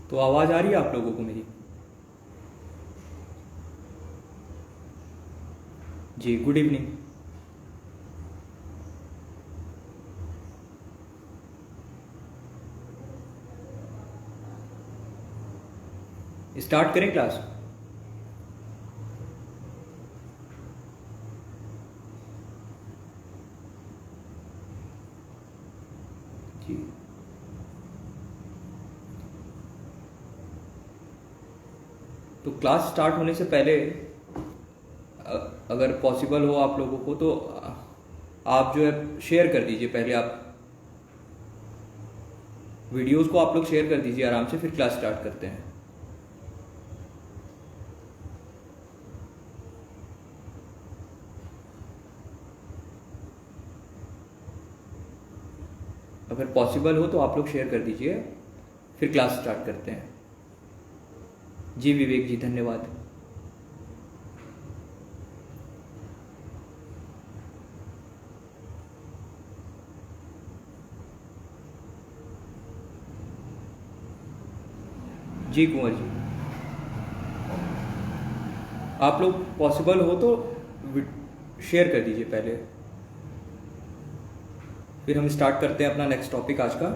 तो आवाज़ आ रही है आप लोगों को मेरी? जी, गुड इवनिंग। स्टार्ट करें क्लास? जी, तो क्लास स्टार्ट होने से पहले अगर पॉसिबल हो आप लोगों को तो आप जो है शेयर कर दीजिए। पहले आप वीडियोस को आप लोग शेयर कर दीजिए आराम से, फिर क्लास स्टार्ट करते हैं। अगर पॉसिबल हो तो आप लोग शेयर कर दीजिए, फिर क्लास स्टार्ट करते हैं। जी विवेक जी, धन्यवाद। जी कुंवर जी, आप लोग पॉसिबल हो तो शेयर कर दीजिए पहले, फिर हम स्टार्ट करते हैं अपना नेक्स्ट टॉपिक आज का।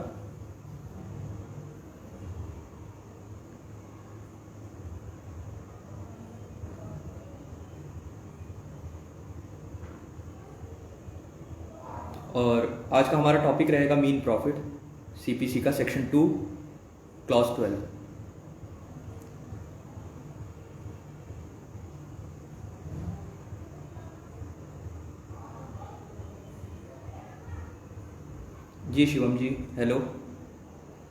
और आज का हमारा टॉपिक रहेगा मीन प्रॉफिट, सीपीसी का सेक्शन 2 क्लॉज 12। जी शिवम जी, हेलो।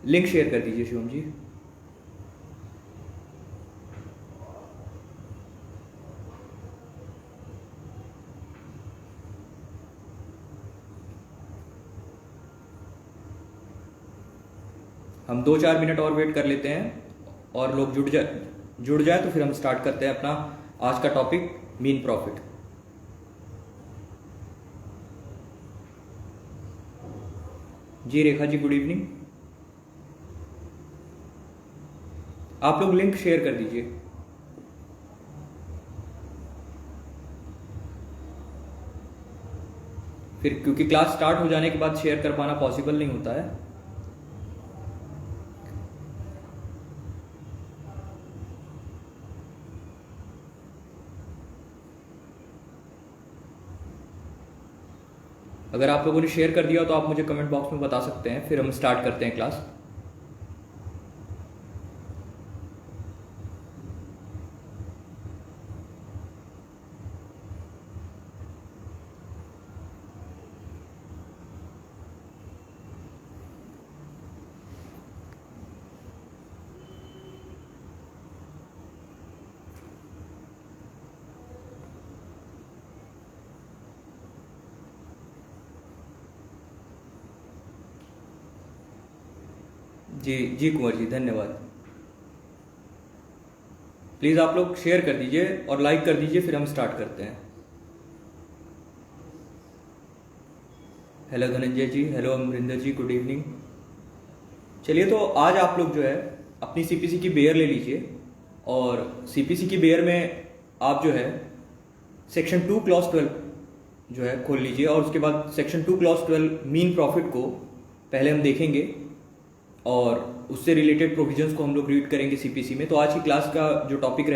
लिंक शेयर कर दीजिए शिवम जी। हम 2-4 मिनट और वेट कर लेते हैं और लोग जुड़ जाए तो फिर हम स्टार्ट करते हैं अपना आज का टॉपिक मीन प्रॉफिट। जी रेखा जी, गुड इवनिंग। आप लोग लिंक शेयर कर दीजिए। फिर क्योंकि क्लास स्टार्ट हो जाने के बाद शेयर कर पाना पॉसिबल नहीं होता है। अगर आप लोगों ने शेयर कर दिया तो आप मुझे कमेंट बॉक्स में बता सकते हैं, फिर हम स्टार्ट करते हैं क्लास। जी जी कुंवर जी, धन्यवाद। प्लीज़ आप लोग शेयर कर दीजिए और लाइक कर दीजिए, फिर हम स्टार्ट करते हैं। हेलो धनंजय जी, हेलो अमरिंदर जी, गुड इवनिंग। चलिए, तो आज आप लोग जो है अपनी सीपीसी की बेयर ले लीजिए और सीपीसी की बेयर में आप जो है सेक्शन 2 क्लॉज 12 जो है खोल लीजिए और उसके बाद सेक्शन 2 क्लॉज 12 मीन प्रॉफिट को पहले हम देखेंगे और उससे रिलेटेड प्रोविजंस को हम लोग रीड करेंगे सीपीसी में। तो आज की क्लास का जो टॉपिक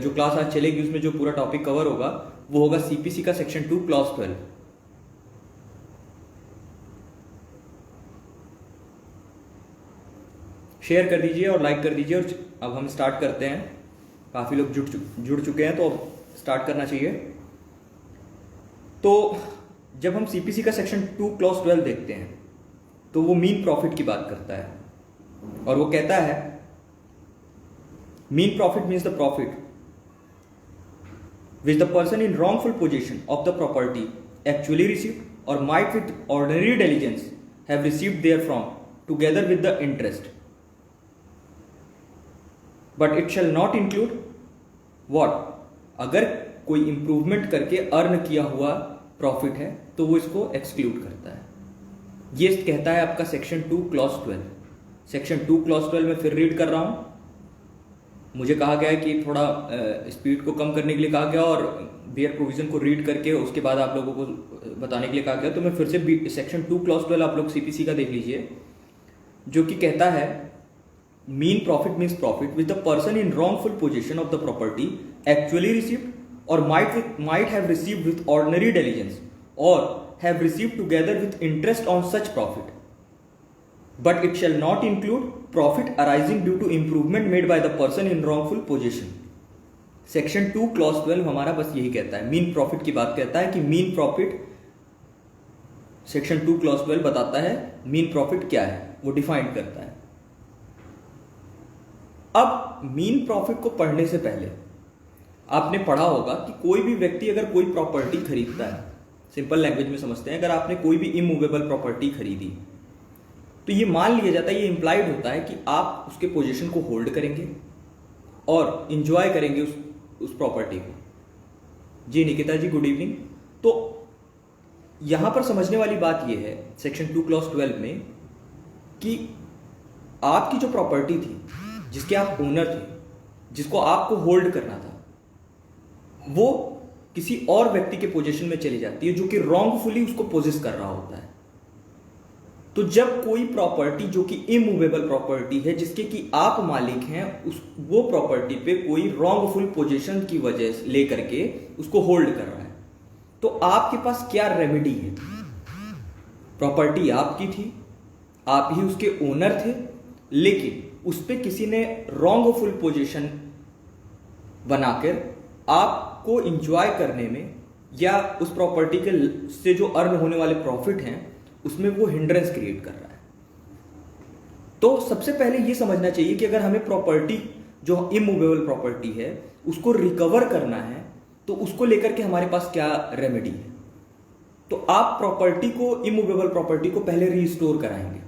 जो क्लास आज चलेगी उसमें जो पूरा टॉपिक कवर होगा वो होगा सीपीसी का सेक्शन 2 क्लॉज 12। शेयर कर दीजिए और लाइक कर दीजिए और अब हम स्टार्ट करते हैं। काफ़ी लोग जुड़ चुके हैं तो अब स्टार्ट करना चाहिए। तो जब हम सीपीसी का सेक्शन 2 क्लॉज 12 देखते हैं तो वो मीन प्रॉफिट की बात करता है और वो कहता है mean profit means the profit which the person in wrongful possession of the property actually received और might with ordinary diligence have received therefrom together with the interest, but it shall not include what, अगर कोई improvement करके earn किया हुआ profit है तो वो इसको एक्सक्लूड करता है। ये कहता है आपका सेक्शन 2 क्लॉज 12। सेक्शन 2 क्लॉज 12 में फिर रीड कर रहा हूं, मुझे कहा गया है कि थोड़ा स्पीड को कम करने के लिए कहा गया और बेयर प्रोविजन को रीड करके उसके बाद आप लोगों को बताने के लिए कहा गया। तो मैं फिर से सेक्शन 2 क्लॉज 12 आप लोग सीपीसी का देख लीजिए, जो कि कहता है mean profit means profit with the person in wrongful possession of the property actually received और might have received with ordinary diligence और have received together with interest on such profit, but it shall not include profit arising due to improvement made by the person in wrongful position। Section 2 clause 12 हमारा बस यही कहता है, mean profit की बात कहता है कि मीन प्रॉफिट, सेक्शन 2 क्लॉज 12 बताता है मीन प्रॉफिट क्या है, वो डिफाइन करता है। अब मीन प्रॉफिट को पढ़ने से पहले आपने पढ़ा होगा कि कोई भी व्यक्ति अगर कोई प्रॉपर्टी खरीदता है, सिंपल लैंग्वेज में समझते हैं, अगर आपने कोई भी इमूवेबल प्रॉपर्टी खरीदी तो ये मान लिया जाता है, ये इंप्लाइड होता है कि आप उसके पोजीशन को होल्ड करेंगे और इंजॉय करेंगे उस प्रॉपर्टी को। जी निकिता जी गुड इवनिंग। तो यहां पर समझने वाली बात ये है सेक्शन 2 क्लॉज 12 में कि आपकी जो प्रॉपर्टी थी जिसके आप ओनर थे, जिसको आपको होल्ड करना था, वो किसी और व्यक्ति के पोजीशन में चली जाती है जो कि रॉन्गफुली उसको पोजेस कर रहा होता है। तो जब कोई प्रॉपर्टी जो कि इमूवेबल प्रॉपर्टी है जिसके कि आप मालिक हैं, वो प्रॉपर्टी पे कोई रॉन्गफुल पोजीशन की वजह से लेकर के उसको होल्ड कर रहा है, तो आपके पास क्या रेमेडी है? प्रॉपर्टी आपकी थी, आप ही उसके ओनर थे, लेकिन उस पे किसी ने रॉन्गफुल पोजीशन बनाकर आपको इंजॉय करने में या उस प्रॉपर्टी के से जो अर्न होने वाले प्रॉफिट हैं उसमें वो हिंड्रेंस क्रिएट कर रहा है। तो सबसे पहले ये समझना चाहिए कि अगर हमें प्रॉपर्टी जो इमूवेबल प्रॉपर्टी है उसको रिकवर करना है तो उसको लेकर के हमारे पास क्या रेमेडी है। तो आप प्रॉपर्टी को, इमूवेबल प्रॉपर्टी को पहले रीस्टोर कराएंगे,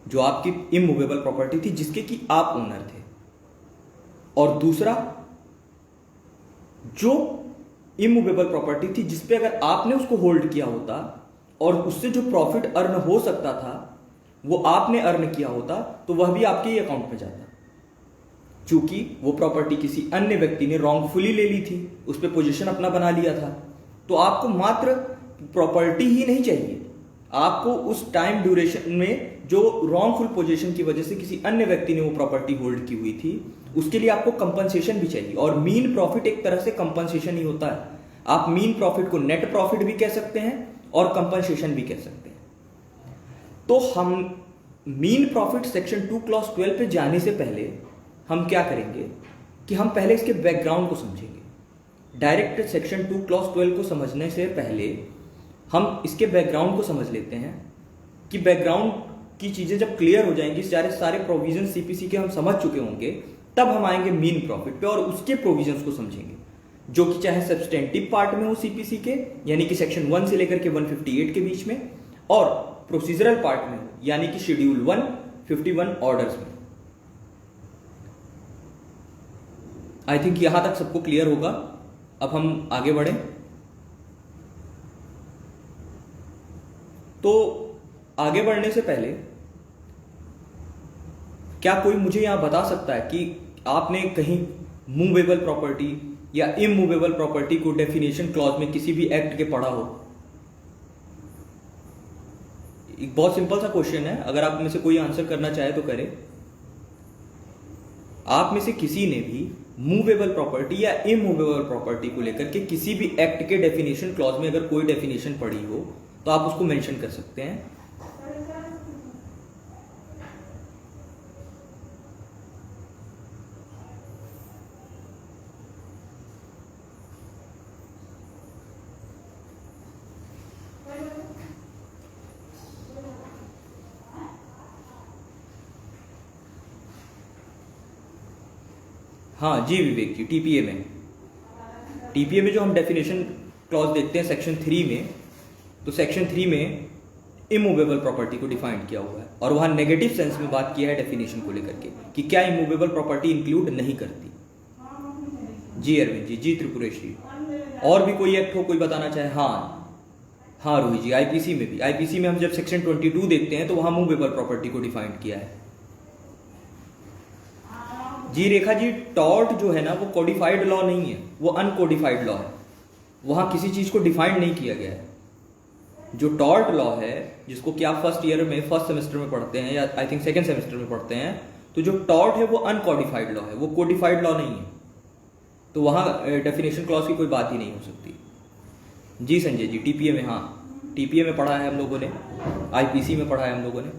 जो आपकी इमूवेबल प्रॉपर्टी थी जिसके कि आप ओनर थे। और दूसरा, जो इमूवेबल प्रॉपर्टी थी जिसपे अगर आपने उसको होल्ड किया होता और उससे जो प्रॉफिट अर्न हो सकता था वो आपने अर्न किया होता तो वह भी आपके ही अकाउंट में जाता। चूंकि वो प्रॉपर्टी किसी अन्य व्यक्ति ने रॉन्गफुली ले ली थी, उस पर पोजीशन अपना बना लिया था, तो आपको मात्र प्रॉपर्टी ही नहीं चाहिए, आपको उस टाइम ड्यूरेशन में जो रॉन्गफुल पोजीशन की वजह से किसी अन्य व्यक्ति ने वो प्रॉपर्टी होल्ड की हुई थी उसके लिए आपको कंपनसेशन भी चाहिए। और मीन प्रॉफिट एक तरह से कंपनसेशन ही होता है। आप मीन प्रॉफिट को नेट प्रॉफिट भी कह सकते हैं और कंपनसेशन भी कह सकते हैं। तो हम मीन प्रॉफिट सेक्शन 2 क्लॉज 12 पे जाने से पहले हम क्या करेंगे कि हम पहले इसके बैकग्राउंड को समझेंगे। डायरेक्ट सेक्शन 2 क्लॉज 12 को समझने से पहले हम इसके बैकग्राउंड को समझ लेते हैं कि बैकग्राउंड की चीजें जब क्लियर हो जाएंगी, सारे प्रोविजन सीपीसी के हम समझ चुके होंगे, तब हम आएंगे मीन प्रॉफिट पे और उसके प्रोविजंस को समझेंगे, जो कि चाहे सब्सटेंटिव पार्ट में हो सीपीसी के, यानी कि सेक्शन 1 से लेकर के 158 के बीच में, और प्रोसीजरल पार्ट में हो, यानी कि शेड्यूल 1, 51 ऑर्डर्स में। आई थिंक यहां तक सबको क्लियर होगा। अब हम आगे बढ़ें। तो आगे बढ़ने से पहले क्या कोई मुझे यहां बता सकता है कि आपने कहीं मूवेबल प्रॉपर्टी या इमूवेबल प्रॉपर्टी को डेफिनेशन क्लॉज में किसी भी एक्ट के पढ़ा हो? एक बहुत सिंपल सा क्वेश्चन है, अगर आप में से कोई आंसर करना चाहे तो करे। आप में से किसी ने भी मूवेबल प्रॉपर्टी या इमूवेबल प्रॉपर्टी को लेकर के किसी भी एक्ट के डेफिनेशन क्लॉज में अगर कोई डेफिनेशन पढ़ी हो तो आप उसको मेंशन कर सकते हैं। हाँ जी विवेक जी, टीपीए में जो हम डेफिनेशन क्लॉज देखते हैं सेक्शन 3 में, तो सेक्शन 3 में इमूवेबल प्रॉपर्टी को डिफाइन किया हुआ है और वहां नेगेटिव सेंस में बात किया है डेफिनेशन को लेकर के कि क्या इमूवेबल प्रॉपर्टी इंक्लूड नहीं करती। जी अरविंद जी, जी त्रिपुरेश्वरी। और भी कोई एक्ट हो कोई बताना चाहे? हाँ रोहित जी, आईपीसी में हम जब सेक्शन 22 देखते हैं तो वहां मूवेबल प्रॉपर्टी को डिफाइन किया है। जी रेखा जी, टॉर्ट जो है ना वो कोडिफाइड लॉ नहीं है, वो अनकोडिफाइड लॉ है। वहां किसी चीज को डिफाइंड नहीं किया गया है। जो टॉर्ट लॉ है, जिसको कि आप फर्स्ट ईयर में फर्स्ट सेमेस्टर में पढ़ते हैं या आई थिंक सेकंड सेमेस्टर में पढ़ते हैं, तो जो टॉर्ट है वो अनकोडिफाइड लॉ है, वो कोडिफाइड लॉ नहीं है। तो वहां डेफिनेशन क्लॉज की कोई बात ही नहीं हो सकती। जी संजय जी, टीपीए में, हाँ टीपीए में पढ़ा है हम लोगों ने, आईपीसी में पढ़ा है हम लोगों ने।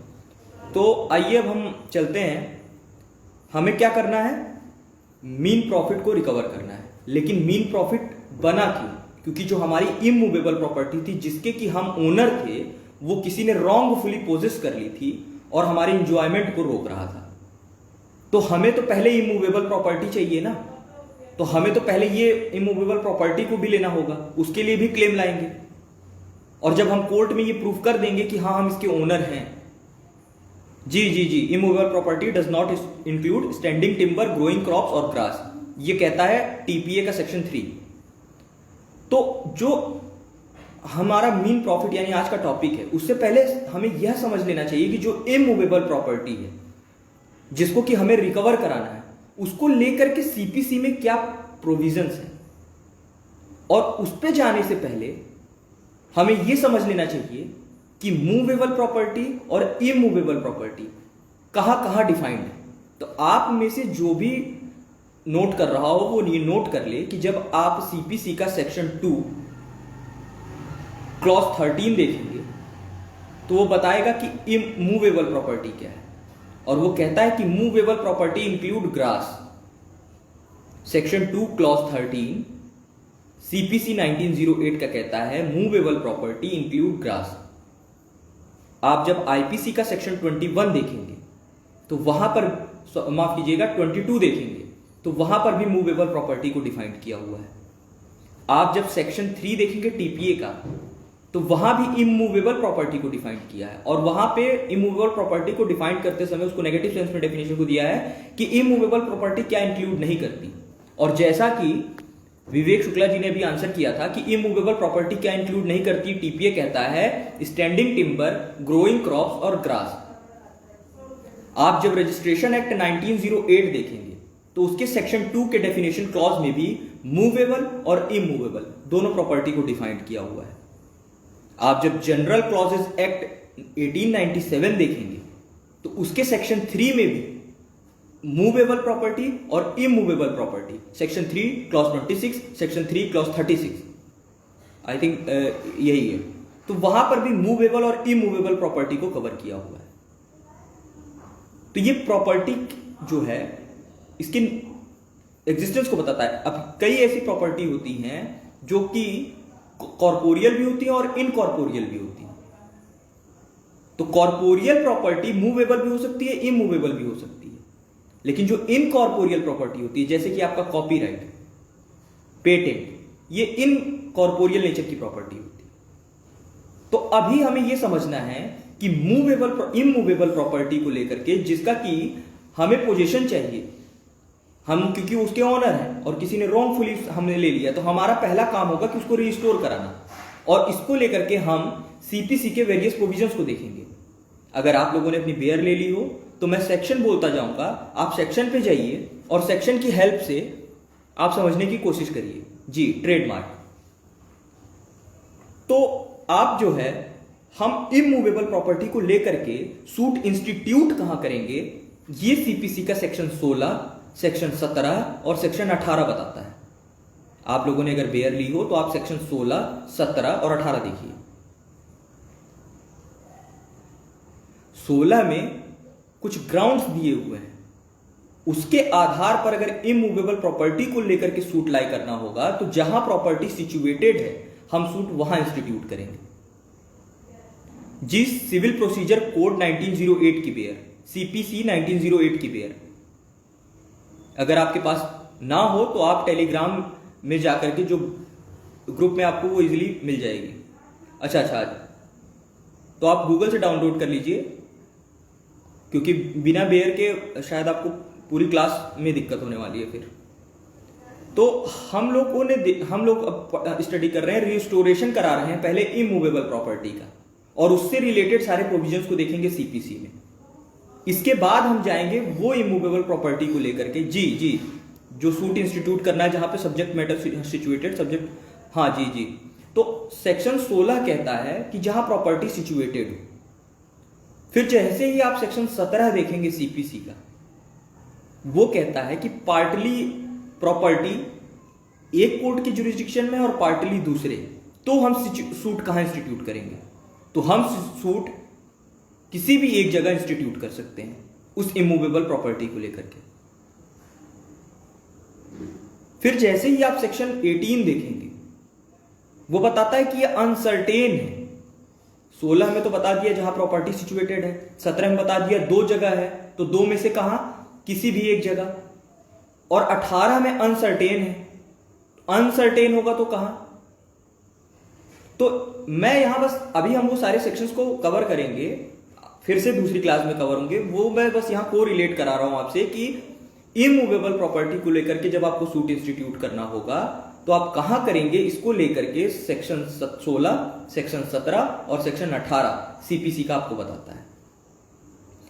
तो आइए अब हम चलते हैं। हमें क्या करना है, मीन प्रॉफिट को रिकवर करना है। लेकिन मीन प्रॉफिट बना क्यों? क्योंकि जो हमारी इमूवेबल प्रॉपर्टी थी, जिसके कि हम ओनर थे, वो किसी ने रॉन्गफुली पोजेस कर ली थी और हमारी इंजॉयमेंट को रोक रहा था। तो हमें तो पहले इमूवेबल प्रॉपर्टी चाहिए ना, तो हमें तो पहले ये इमूवेबल प्रॉपर्टी को भी लेना होगा, उसके लिए भी क्लेम लाएंगे। और जब हम कोर्ट में ये प्रूफ कर देंगे कि हाँ हम इसके ओनर हैं, जी जी जी, immovable property does not include standing timber, growing crops और ग्रास, ये कहता है टीपीए का सेक्शन 3। तो जो हमारा मीन प्रॉफिट यानी आज का टॉपिक है, उससे पहले हमें यह समझ लेना चाहिए कि जो इमूवेबल प्रॉपर्टी है, जिसको कि हमें रिकवर कराना है, उसको लेकर के सीपीसी में क्या प्रोविजंस हैं। और उस पे जाने से पहले हमें यह समझ लेना चाहिए कि मूवेबल प्रॉपर्टी और इमूवेबल प्रॉपर्टी कहां कहां डिफाइंड है। तो आप में से जो भी नोट कर रहा हो वो ये नोट कर ले कि जब आप सीपीसी का सेक्शन 2 क्लॉज 13 देखेंगे तो वो बताएगा कि इमूवेबल प्रॉपर्टी क्या है, और वो कहता है कि movable property include grass. Section 2 clause 13 CPC 1908 का कहता है मूवेबल प्रॉपर्टी इंक्लूड ग्रास। आप जब आईपीसी का सेक्शन 21 देखेंगे तो वहां पर, माफ कीजिएगा 22 देखेंगे तो वहां पर भी मूवेबल प्रॉपर्टी को डिफाइन किया हुआ है। आप जब सेक्शन 3 देखेंगे टीपीए का, तो वहां भी इमूवेबल प्रॉपर्टी को डिफाइन किया है, और वहां पे इमूवेबल प्रॉपर्टी को डिफाइन करते समय उसको नेगेटिव सेंस में डेफिनेशन को दिया है कि इमूवेबल प्रॉपर्टी क्या इंक्लूड नहीं करती। और जैसा कि विवेक शुक्ला जी ने भी आंसर किया था कि इमूवेबल प्रॉपर्टी क्या इंक्लूड नहीं करती, टीपीए कहता है स्टैंडिंग टिम्बर, ग्रोइंग क्रॉप्स और ग्रास। आप जब रजिस्ट्रेशन एक्ट 1908 देखेंगे तो उसके सेक्शन 2 के डेफिनेशन क्लॉज में भी मूवेबल और इमूवेबल दोनों प्रॉपर्टी को डिफाइंड किया हुआ है। आप जब जनरल क्लॉजेस एक्ट 1897 देखेंगे तो उसके सेक्शन 3 में भी मूवेबल प्रॉपर्टी और immovable property, section 3 clause 26, section 3 clause 36, I think यही है। तो वहां पर भी मूवेबल और इमूवेबल प्रॉपर्टी को कवर किया हुआ है। तो ये प्रॉपर्टी जो है इसकी एग्जिस्टेंस को बताता है। अब कई ऐसी प्रॉपर्टी होती हैं जो कि कॉर्पोरियल भी होती है और इनकॉर्पोरियल भी होती है। तो कॉर्पोरियल प्रॉपर्टी मूवेबल भी हो सकती है, इमूवेबल भी हो सकती है। लेकिन जो इनकॉर्पोरियल प्रॉपर्टी होती है, जैसे कि आपका कॉपीराइट, पेटेंट, ये इनकॉर्पोरियल नेचर की प्रॉपर्टी होती है। तो अभी हमें यह समझना है कि मूवेबल इमूवेबल प्रॉपर्टी को लेकर के, जिसका कि हमें पोजीशन चाहिए, हम क्योंकि उसके ऑनर हैं और किसी ने रॉन्गफुली हमने ले लिया, तो हमारा पहला काम होगा कि उसको रिस्टोर कराना। और इसको लेकर के हम सीपीसी के वेरियस प्रोविजंस को देखेंगे। अगर आप लोगों ने अपनी बेयर ले ली हो तो मैं सेक्शन बोलता जाऊंगा, आप सेक्शन पे जाइए और सेक्शन की हेल्प से आप समझने की कोशिश करिए। जी, ट्रेडमार्क। तो आप जो है, हम इमूवेबल प्रॉपर्टी को लेकर के सूट इंस्टीट्यूट कहां करेंगे, ये सीपीसी का सेक्शन 16, सेक्शन 17 और सेक्शन 18 बताता है। आप लोगों ने अगर बेयर ली हो तो आप सेक्शन 16, 17 और 18 देखिए। 16 में कुछ ग्राउंड्स दिए हुए हैं, उसके आधार पर अगर इमूवेबल प्रॉपर्टी को लेकर के सूट लाई करना होगा तो जहां प्रॉपर्टी सिचुएटेड है हम सूट वहां इंस्टीट्यूट करेंगे। जी, सिविल प्रोसीजर कोड 1908 की बेयर, सीपीसी 1908 की बेयर अगर आपके पास ना हो तो आप टेलीग्राम में जाकर के जो ग्रुप में आपको वो इजीली मिल जाएगी। अच्छा, तो आप गूगल से डाउनलोड कर लीजिए, क्योंकि बिना बेयर के शायद आपको पूरी क्लास में दिक्कत होने वाली है फिर। तो हम लोग अब स्टडी कर रहे हैं, रिस्टोरेशन करा रहे हैं पहले इमूवेबल प्रॉपर्टी का, और उससे रिलेटेड सारे प्रोविजंस को देखेंगे सीपीसी में। इसके बाद हम जाएंगे वो इमूवेबल प्रॉपर्टी को लेकर के। जी जी, जो सूट इंस्टीट्यूट करना है, जहां पे सब्जेक्ट मैटर सिचुएटेड, सब्जेक्ट, हाँ जी जी। तो सेक्शन 16 कहता है कि जहां प्रॉपर्टी सिचुएटेड हो। फिर जैसे ही आप सेक्शन 17 देखेंगे सीपीसी का, वो कहता है कि पार्टली प्रॉपर्टी एक कोर्ट की जुरिस्डिक्शन में और पार्टली दूसरे, तो हम सूट कहां इंस्टीट्यूट करेंगे? तो हम सूट किसी भी एक जगह इंस्टीट्यूट कर सकते हैं उस इमूवेबल प्रॉपर्टी को लेकर के। फिर जैसे ही आप सेक्शन 18 देखेंगे, वो बताता है कि ये अनसर्टेन है। 16 में तो बता दिया जहां प्रॉपर्टी सिचुएटेड है, 17 में बता दिया दो जगह है, तो दो में से कहां? किसी भी एक जगह। और 18 में अनसर्टेन है, अनसर्टेन होगा तो कहां? तो मैं यहां बस, अभी हम वो सारे सेक्शंस को कवर करेंगे, फिर से दूसरी क्लास में कवर होंगे, वो मैं बस यहां को रिलेट करा रहा हूं आपसे कि इमूवेबल प्रॉपर्टी को लेकर के जब आपको सूट इंस्टीट्यूट करना होगा तो आप कहां करेंगे, इसको लेकर के सेक्शन 16, सेक्शन 17 और सेक्शन 18 सीपीसी का आपको बताता है।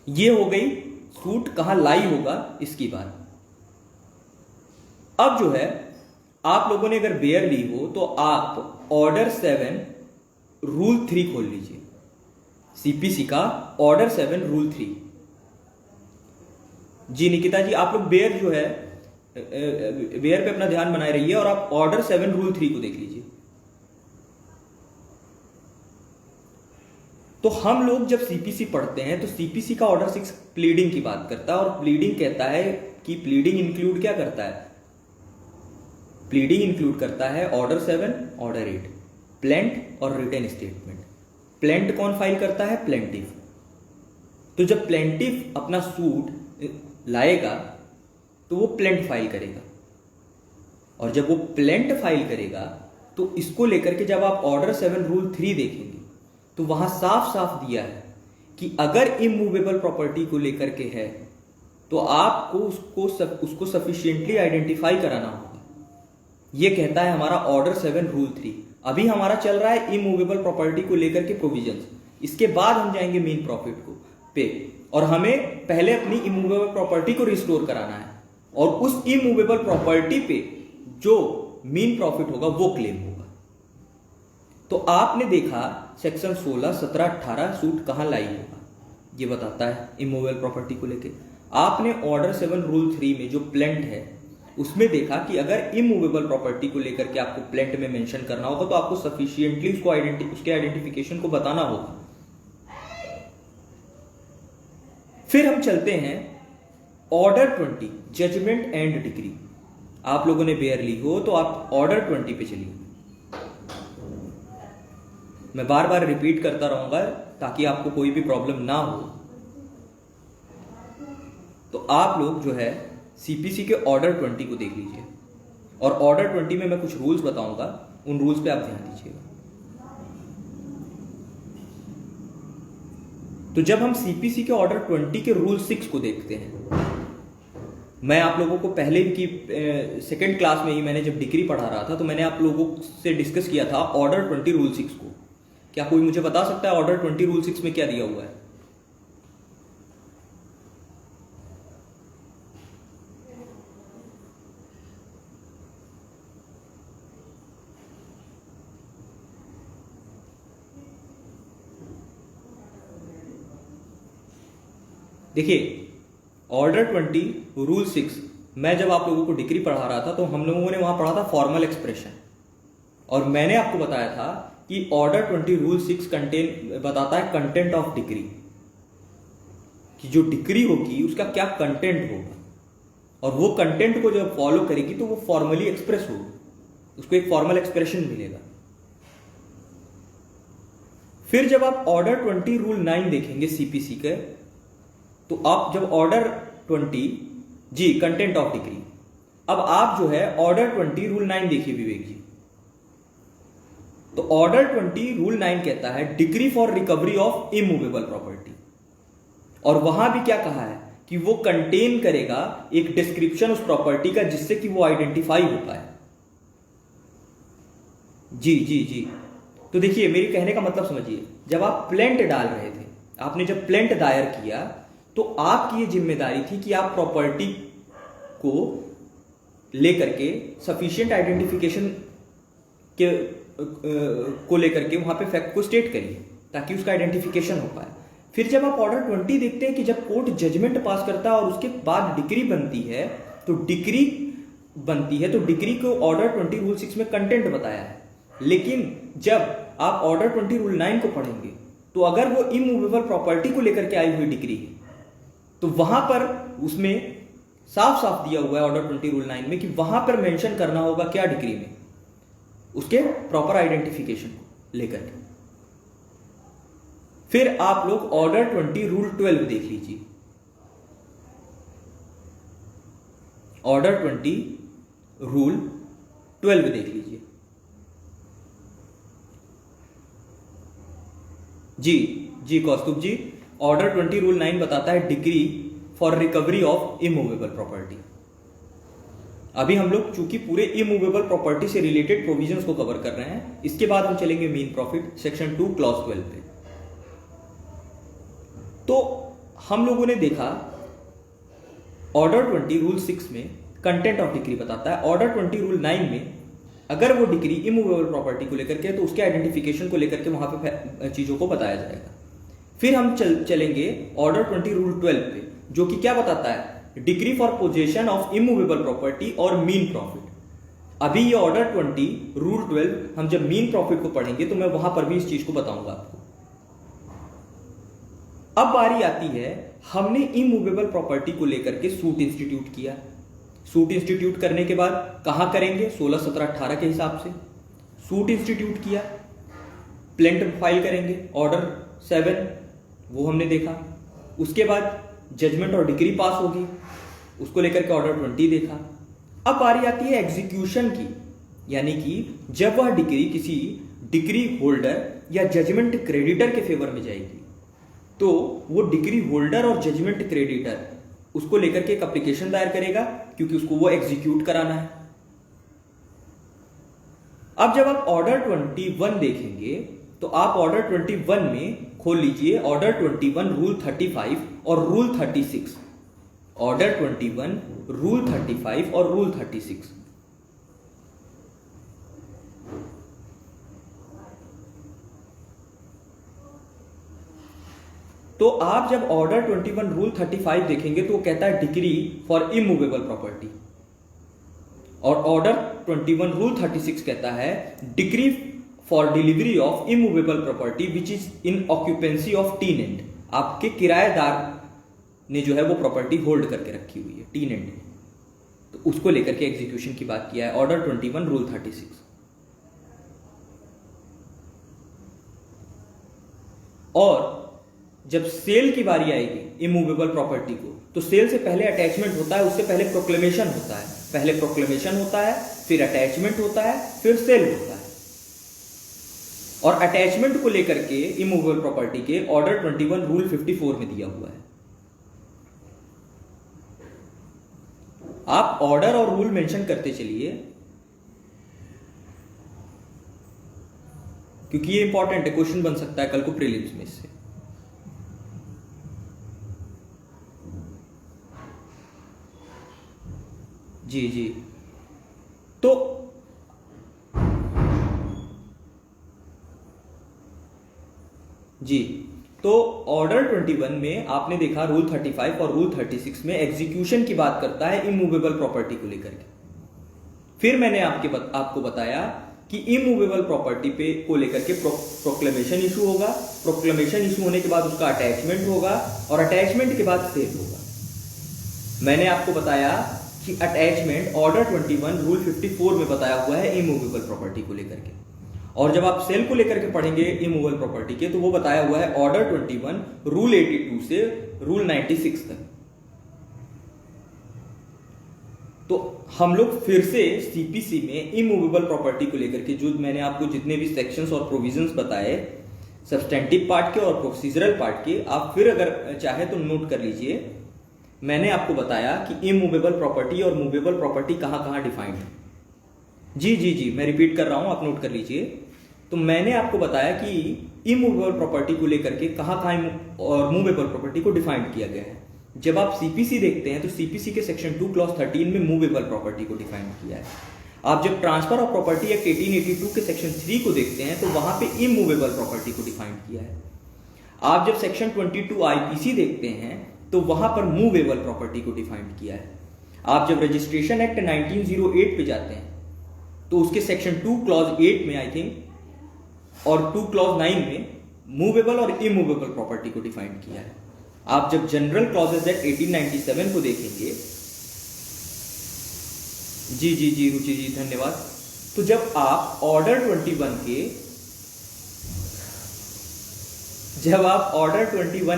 ये हो गई सूट कहां लाई होगा इसकी बात। अब जो है, आप लोगों ने अगर बेयर ली हो तो आप ऑर्डर 7 रूल 3 खोल लीजिए, सीपीसी का ऑर्डर 7 रूल 3। जी निकिता जी, आप लोग बेयर जो है, बेयर पे अपना ध्यान बनाए रहिए और आप ऑर्डर 7 रूल 3 को देख लीजिए। तो हम लोग जब सीपीसी पढ़ते हैं तो सीपीसी का ऑर्डर 6 प्लीडिंग की बात करता है, और प्लीडिंग कहता है कि प्लीडिंग इंक्लूड क्या करता है? प्लीडिंग इंक्लूड करता है ऑर्डर 7, ऑर्डर 8, प्लेंट और रिटन स्टेटमेंट। प्लेंट कौन फाइल करता है? प्लेंटिफ। तो जब प्लेंटिफ अपना सूट लाएगा तो वो प्लेंट फाइल करेगा, और जब वो प्लेंट फाइल करेगा तो इसको लेकर के जब आप ऑर्डर 7 रूल 3 देखेंगे तो वहां साफ साफ दिया है कि अगर इमूवेबल प्रॉपर्टी को लेकर के है तो आपको उसको सफिशिएंटली आइडेंटिफाई कराना होगा। ये कहता है हमारा ऑर्डर 7 रूल 3। अभी हमारा चल रहा है इमूवेबल प्रॉपर्टी को लेकर के प्रोविजंस, इसके बाद हम जाएंगे मेन प्रॉफिट को पे, और हमें पहले अपनी इमूवेबल प्रॉपर्टी को रिस्टोर कराना है, और उस इमूवेबल प्रॉपर्टी पे जो मीन प्रॉफिट होगा वो क्लेम होगा। तो आपने देखा सेक्शन 16, 17, 18 सूट कहां लाई होगा, ये बताता है इमूवेबल प्रॉपर्टी को लेके। आपने ऑर्डर 7 रूल 3 में जो प्लेंट है उसमें देखा कि अगर इमूवेबल प्रॉपर्टी को लेकर के आपको प्लेंट में मेंशन करना होगा तो आपको सफिशिएंटली उसके आइडेंटिफिकेशन को बताना होगा। फिर हम चलते हैं ऑर्डर 20, जजमेंट एंड डिक्री। आप लोगों ने बेयर ली हो तो आप ऑर्डर 20 पे चलिए। मैं बार बार रिपीट करता रहूंगा ताकि आपको कोई भी प्रॉब्लम ना हो। तो आप लोग जो है सीपीसी के ऑर्डर 20 को देख लीजिए, और ऑर्डर 20 में मैं कुछ रूल्स बताऊंगा, उन रूल्स पे आप ध्यान दीजिएगा। तो जब हम सीपीसी के ऑर्डर 20 के रूल 6 को देखते हैं, मैं आप लोगों को पहले की सेकंड क्लास में ही मैंने जब डिग्री पढ़ा रहा था तो मैंने आप लोगों से डिस्कस किया था ऑर्डर 20 रूल 6 को। क्या कोई मुझे बता सकता है ऑर्डर 20 रूल 6 में क्या दिया हुआ है? देखिए, ऑर्डर 20 रूल 6 मैं जब आप लोगों को डिग्री पढ़ा रहा था तो हम लोगों ने वहां पढ़ा था फॉर्मल एक्सप्रेशन, और मैंने आपको बताया था कि ऑर्डर 20 रूल 6 बताता है कंटेंट ऑफ डिग्री, कि जो डिग्री होगी उसका क्या कंटेंट होगा, और वो कंटेंट को जब फॉलो करेगी तो वो फॉर्मली एक्सप्रेस होगी, उसको एक फॉर्मल एक्सप्रेशन मिलेगा। फिर जब आप ऑर्डर 20 रूल 9 देखेंगे सीपीसी के, तो आप जब order 20 G content of decree, अब आप जो है ऑर्डर 20 रूल 9 देखिए विवेक जी। तो ऑर्डर 20 रूल 9 कहता है degree for recovery of immovable property, और वहां भी क्या कहा है कि वो कंटेन करेगा एक डिस्क्रिप्शन उस प्रॉपर्टी का जिससे कि वो आइडेंटिफाई हो पाए। जी जी जी, तो देखिए मेरे कहने का मतलब समझिए, जब आप प्लेंट डाल रहे थे, आपने जब प्लेंट दायर किया तो आपकी ये जिम्मेदारी थी कि आप प्रॉपर्टी को लेकर के सफिशिएंट आइडेंटिफिकेशन के को लेकर के वहां पे फैक्ट को स्टेट करिए ताकि उसका आइडेंटिफिकेशन हो पाए। फिर जब आप ऑर्डर 20 देखते हैं कि जब कोर्ट जजमेंट पास करता है और उसके बाद डिक्री बनती है, तो डिक्री को ऑर्डर 20 रूल 6 में कंटेंट बताया है। लेकिन जब आप ऑर्डर 20 रूल 9 को पढ़ेंगे तो अगर वो इमूवेबल प्रॉपर्टी को लेकर के आई हुई डिक्री है तो वहां पर उसमें साफ साफ दिया हुआ है ऑर्डर 20 रूल 9 में कि वहां पर मेंशन करना होगा क्या डिक्री में, उसके प्रॉपर आइडेंटिफिकेशन को लेकर के। फिर आप लोग ऑर्डर 20 रूल 12 देख लीजिए। ऑर्डर 20 रूल 12 देख लीजिए। जी कौस्तुभ जी, ऑर्डर 20 रूल 9 बताता है decree for recovery of immovable property. अभी हम लोग चूंकि पूरे इमूवेबल प्रॉपर्टी से रिलेटेड प्रोविजंस को कवर कर रहे हैं, इसके बाद हम चलेंगे मीन प्रॉफिट सेक्शन 2 क्लॉज 12 पे। तो हम लोगों ने देखा ऑर्डर 20 रूल 6 में कंटेंट ऑफ डिक्री बताता है। ऑर्डर 20 रूल 9 में अगर वो डिक्री इमूवेबल प्रॉपर्टी को लेकर के तो उसके आइडेंटिफिकेशन को लेकर के वहां पे चीजों को बताया जाएगा। फिर हम चलेंगे ऑर्डर 20 रूल 12 पे, जो कि क्या बताता है, decree for possession of immovable property और मीन प्रॉफिट। अभी ये ऑर्डर 20 रूल 12 हम जब मीन प्रॉफिट को पढ़ेंगे तो मैं वहां पर भी इस चीज को बताऊंगा आपको। अब बारी आती है, हमने इमूवेबल प्रॉपर्टी को लेकर के सूट इंस्टीट्यूट किया। सूट इंस्टीट्यूट करने के बाद कहां करेंगे, 16, 17, 18 के हिसाब से सूट इंस्टीट्यूट किया, प्लेंट फाइल करेंगे ऑर्डर 7, वो हमने देखा। उसके बाद जजमेंट और डिक्री पास होगी, उसको लेकर के ऑर्डर 20 देखा। अब बारी आती है एग्जीक्यूशन की, यानी कि जब वह डिक्री किसी डिक्री होल्डर या जजमेंट क्रेडिटर के फेवर में जाएगी तो वो डिक्री होल्डर और जजमेंट क्रेडिटर उसको लेकर के एक एप्लीकेशन दायर करेगा, क्योंकि उसको वो एग्जीक्यूट कराना है। अब जब आप ऑर्डर 21 देखेंगे तो आप ऑर्डर 21 में खोल लीजिए ऑर्डर 21 रूल 35 और रूल 36। ऑर्डर 21 रूल 35 और रूल 36। तो आप जब ऑर्डर 21 रूल 35 देखेंगे तो वो कहता है डिक्री फॉर इमूवेबल प्रॉपर्टी, और ऑर्डर 21 रूल 36 कहता है decree for delivery of immovable property which is in occupancy of tenant. आपके किराएदार ने जो है वो प्रॉपर्टी होल्ड करके रखी हुई है, टेनेंट ने, तो उसको लेकर के एग्जीक्यूशन की बात किया है ऑर्डर 21 रूल 36। और जब सेल की बारी आएगी इमूवेबल प्रॉपर्टी को, तो सेल से पहले अटैचमेंट होता है, उससे पहले प्रोक्लेमेशन होता है। पहले प्रोक्लेमेशन होता है, फिर अटैचमेंट होता है, फिर सेल होता है। और अटैचमेंट को लेकर के इमूवेबल प्रॉपर्टी के ऑर्डर 21 रूल 54 में दिया हुआ है। आप ऑर्डर और रूल मेंशन करते चलिए, क्योंकि ये इंपॉर्टेंट है, क्वेश्चन बन सकता है कल को प्रीलिम्स में इससे। जी तो ऑर्डर 21 में आपने देखा रूल 35 और रूल 36 में एग्जीक्यूशन की बात करता है इमूवेबल प्रॉपर्टी को लेकर के। फिर मैंने आपको बताया कि इमूवेबल प्रॉपर्टी पे को लेकर के प्रोक्लेमेशन इशू होगा, प्रोक्लेमेशन इशू होने के बाद उसका अटैचमेंट होगा, और अटैचमेंट के बाद सेल होगा। मैंने आपको बताया कि अटैचमेंट ऑर्डर 21 रूल 54 में बताया हुआ है इमूवेबल प्रॉपर्टी को लेकर के, और जब आप सेल को लेकर के पढ़ेंगे इमूवेबल प्रॉपर्टी के तो वो बताया हुआ है ऑर्डर 21 रूल 82 से रूल 96 तक। तो हम लोग फिर से सीपीसी में इमूवेबल प्रॉपर्टी को लेकर के जो मैंने आपको जितने भी सेक्शंस और प्रोविजंस बताए, सब्सटेंटिव पार्ट के और प्रोसीजरल पार्ट के, आप फिर अगर चाहे तो नोट कर लीजिए। मैंने आपको बताया कि इमूवेबल प्रॉपर्टी और मूवेबल प्रॉपर्टी कहां कहां डिफाइंड है। जी मैं रिपीट कर रहा हूं, आप नोट कर लीजिए। तो मैंने आपको बताया कि इमूवेबल प्रॉपर्टी को लेकर के कहाँ और मूवेबल प्रॉपर्टी को डिफाइन किया गया है। जब आप सीपीसी देखते हैं तो सीपीसी के सेक्शन 2 क्लॉज 13 में मूवेबल प्रॉपर्टी को डिफाइन किया है। आप जब ट्रांसफर ऑफ प्रॉपर्टी एक्ट 1882 के सेक्शन 3 को देखते हैं तो वहां पे इमूवेबल प्रॉपर्टी को डिफाइन किया है। आप जब सेक्शन 22 आईपीसी देखते हैं तो वहां पर मूवेबल प्रॉपर्टी को डिफाइन किया है। आप जब रजिस्ट्रेशन एक्ट 1908 पे जाते हैं तो उसके सेक्शन 2 क्लॉज 8 में आई थिंक और 2 क्लॉज 9 में मूवेबल और इमूवेबल प्रॉपर्टी को डिफाइन किया है। आप जब जनरल क्लॉजेज एक्ट 1897 को देखेंगे, जी रुचि जी धन्यवाद। तो जब आप ऑर्डर 21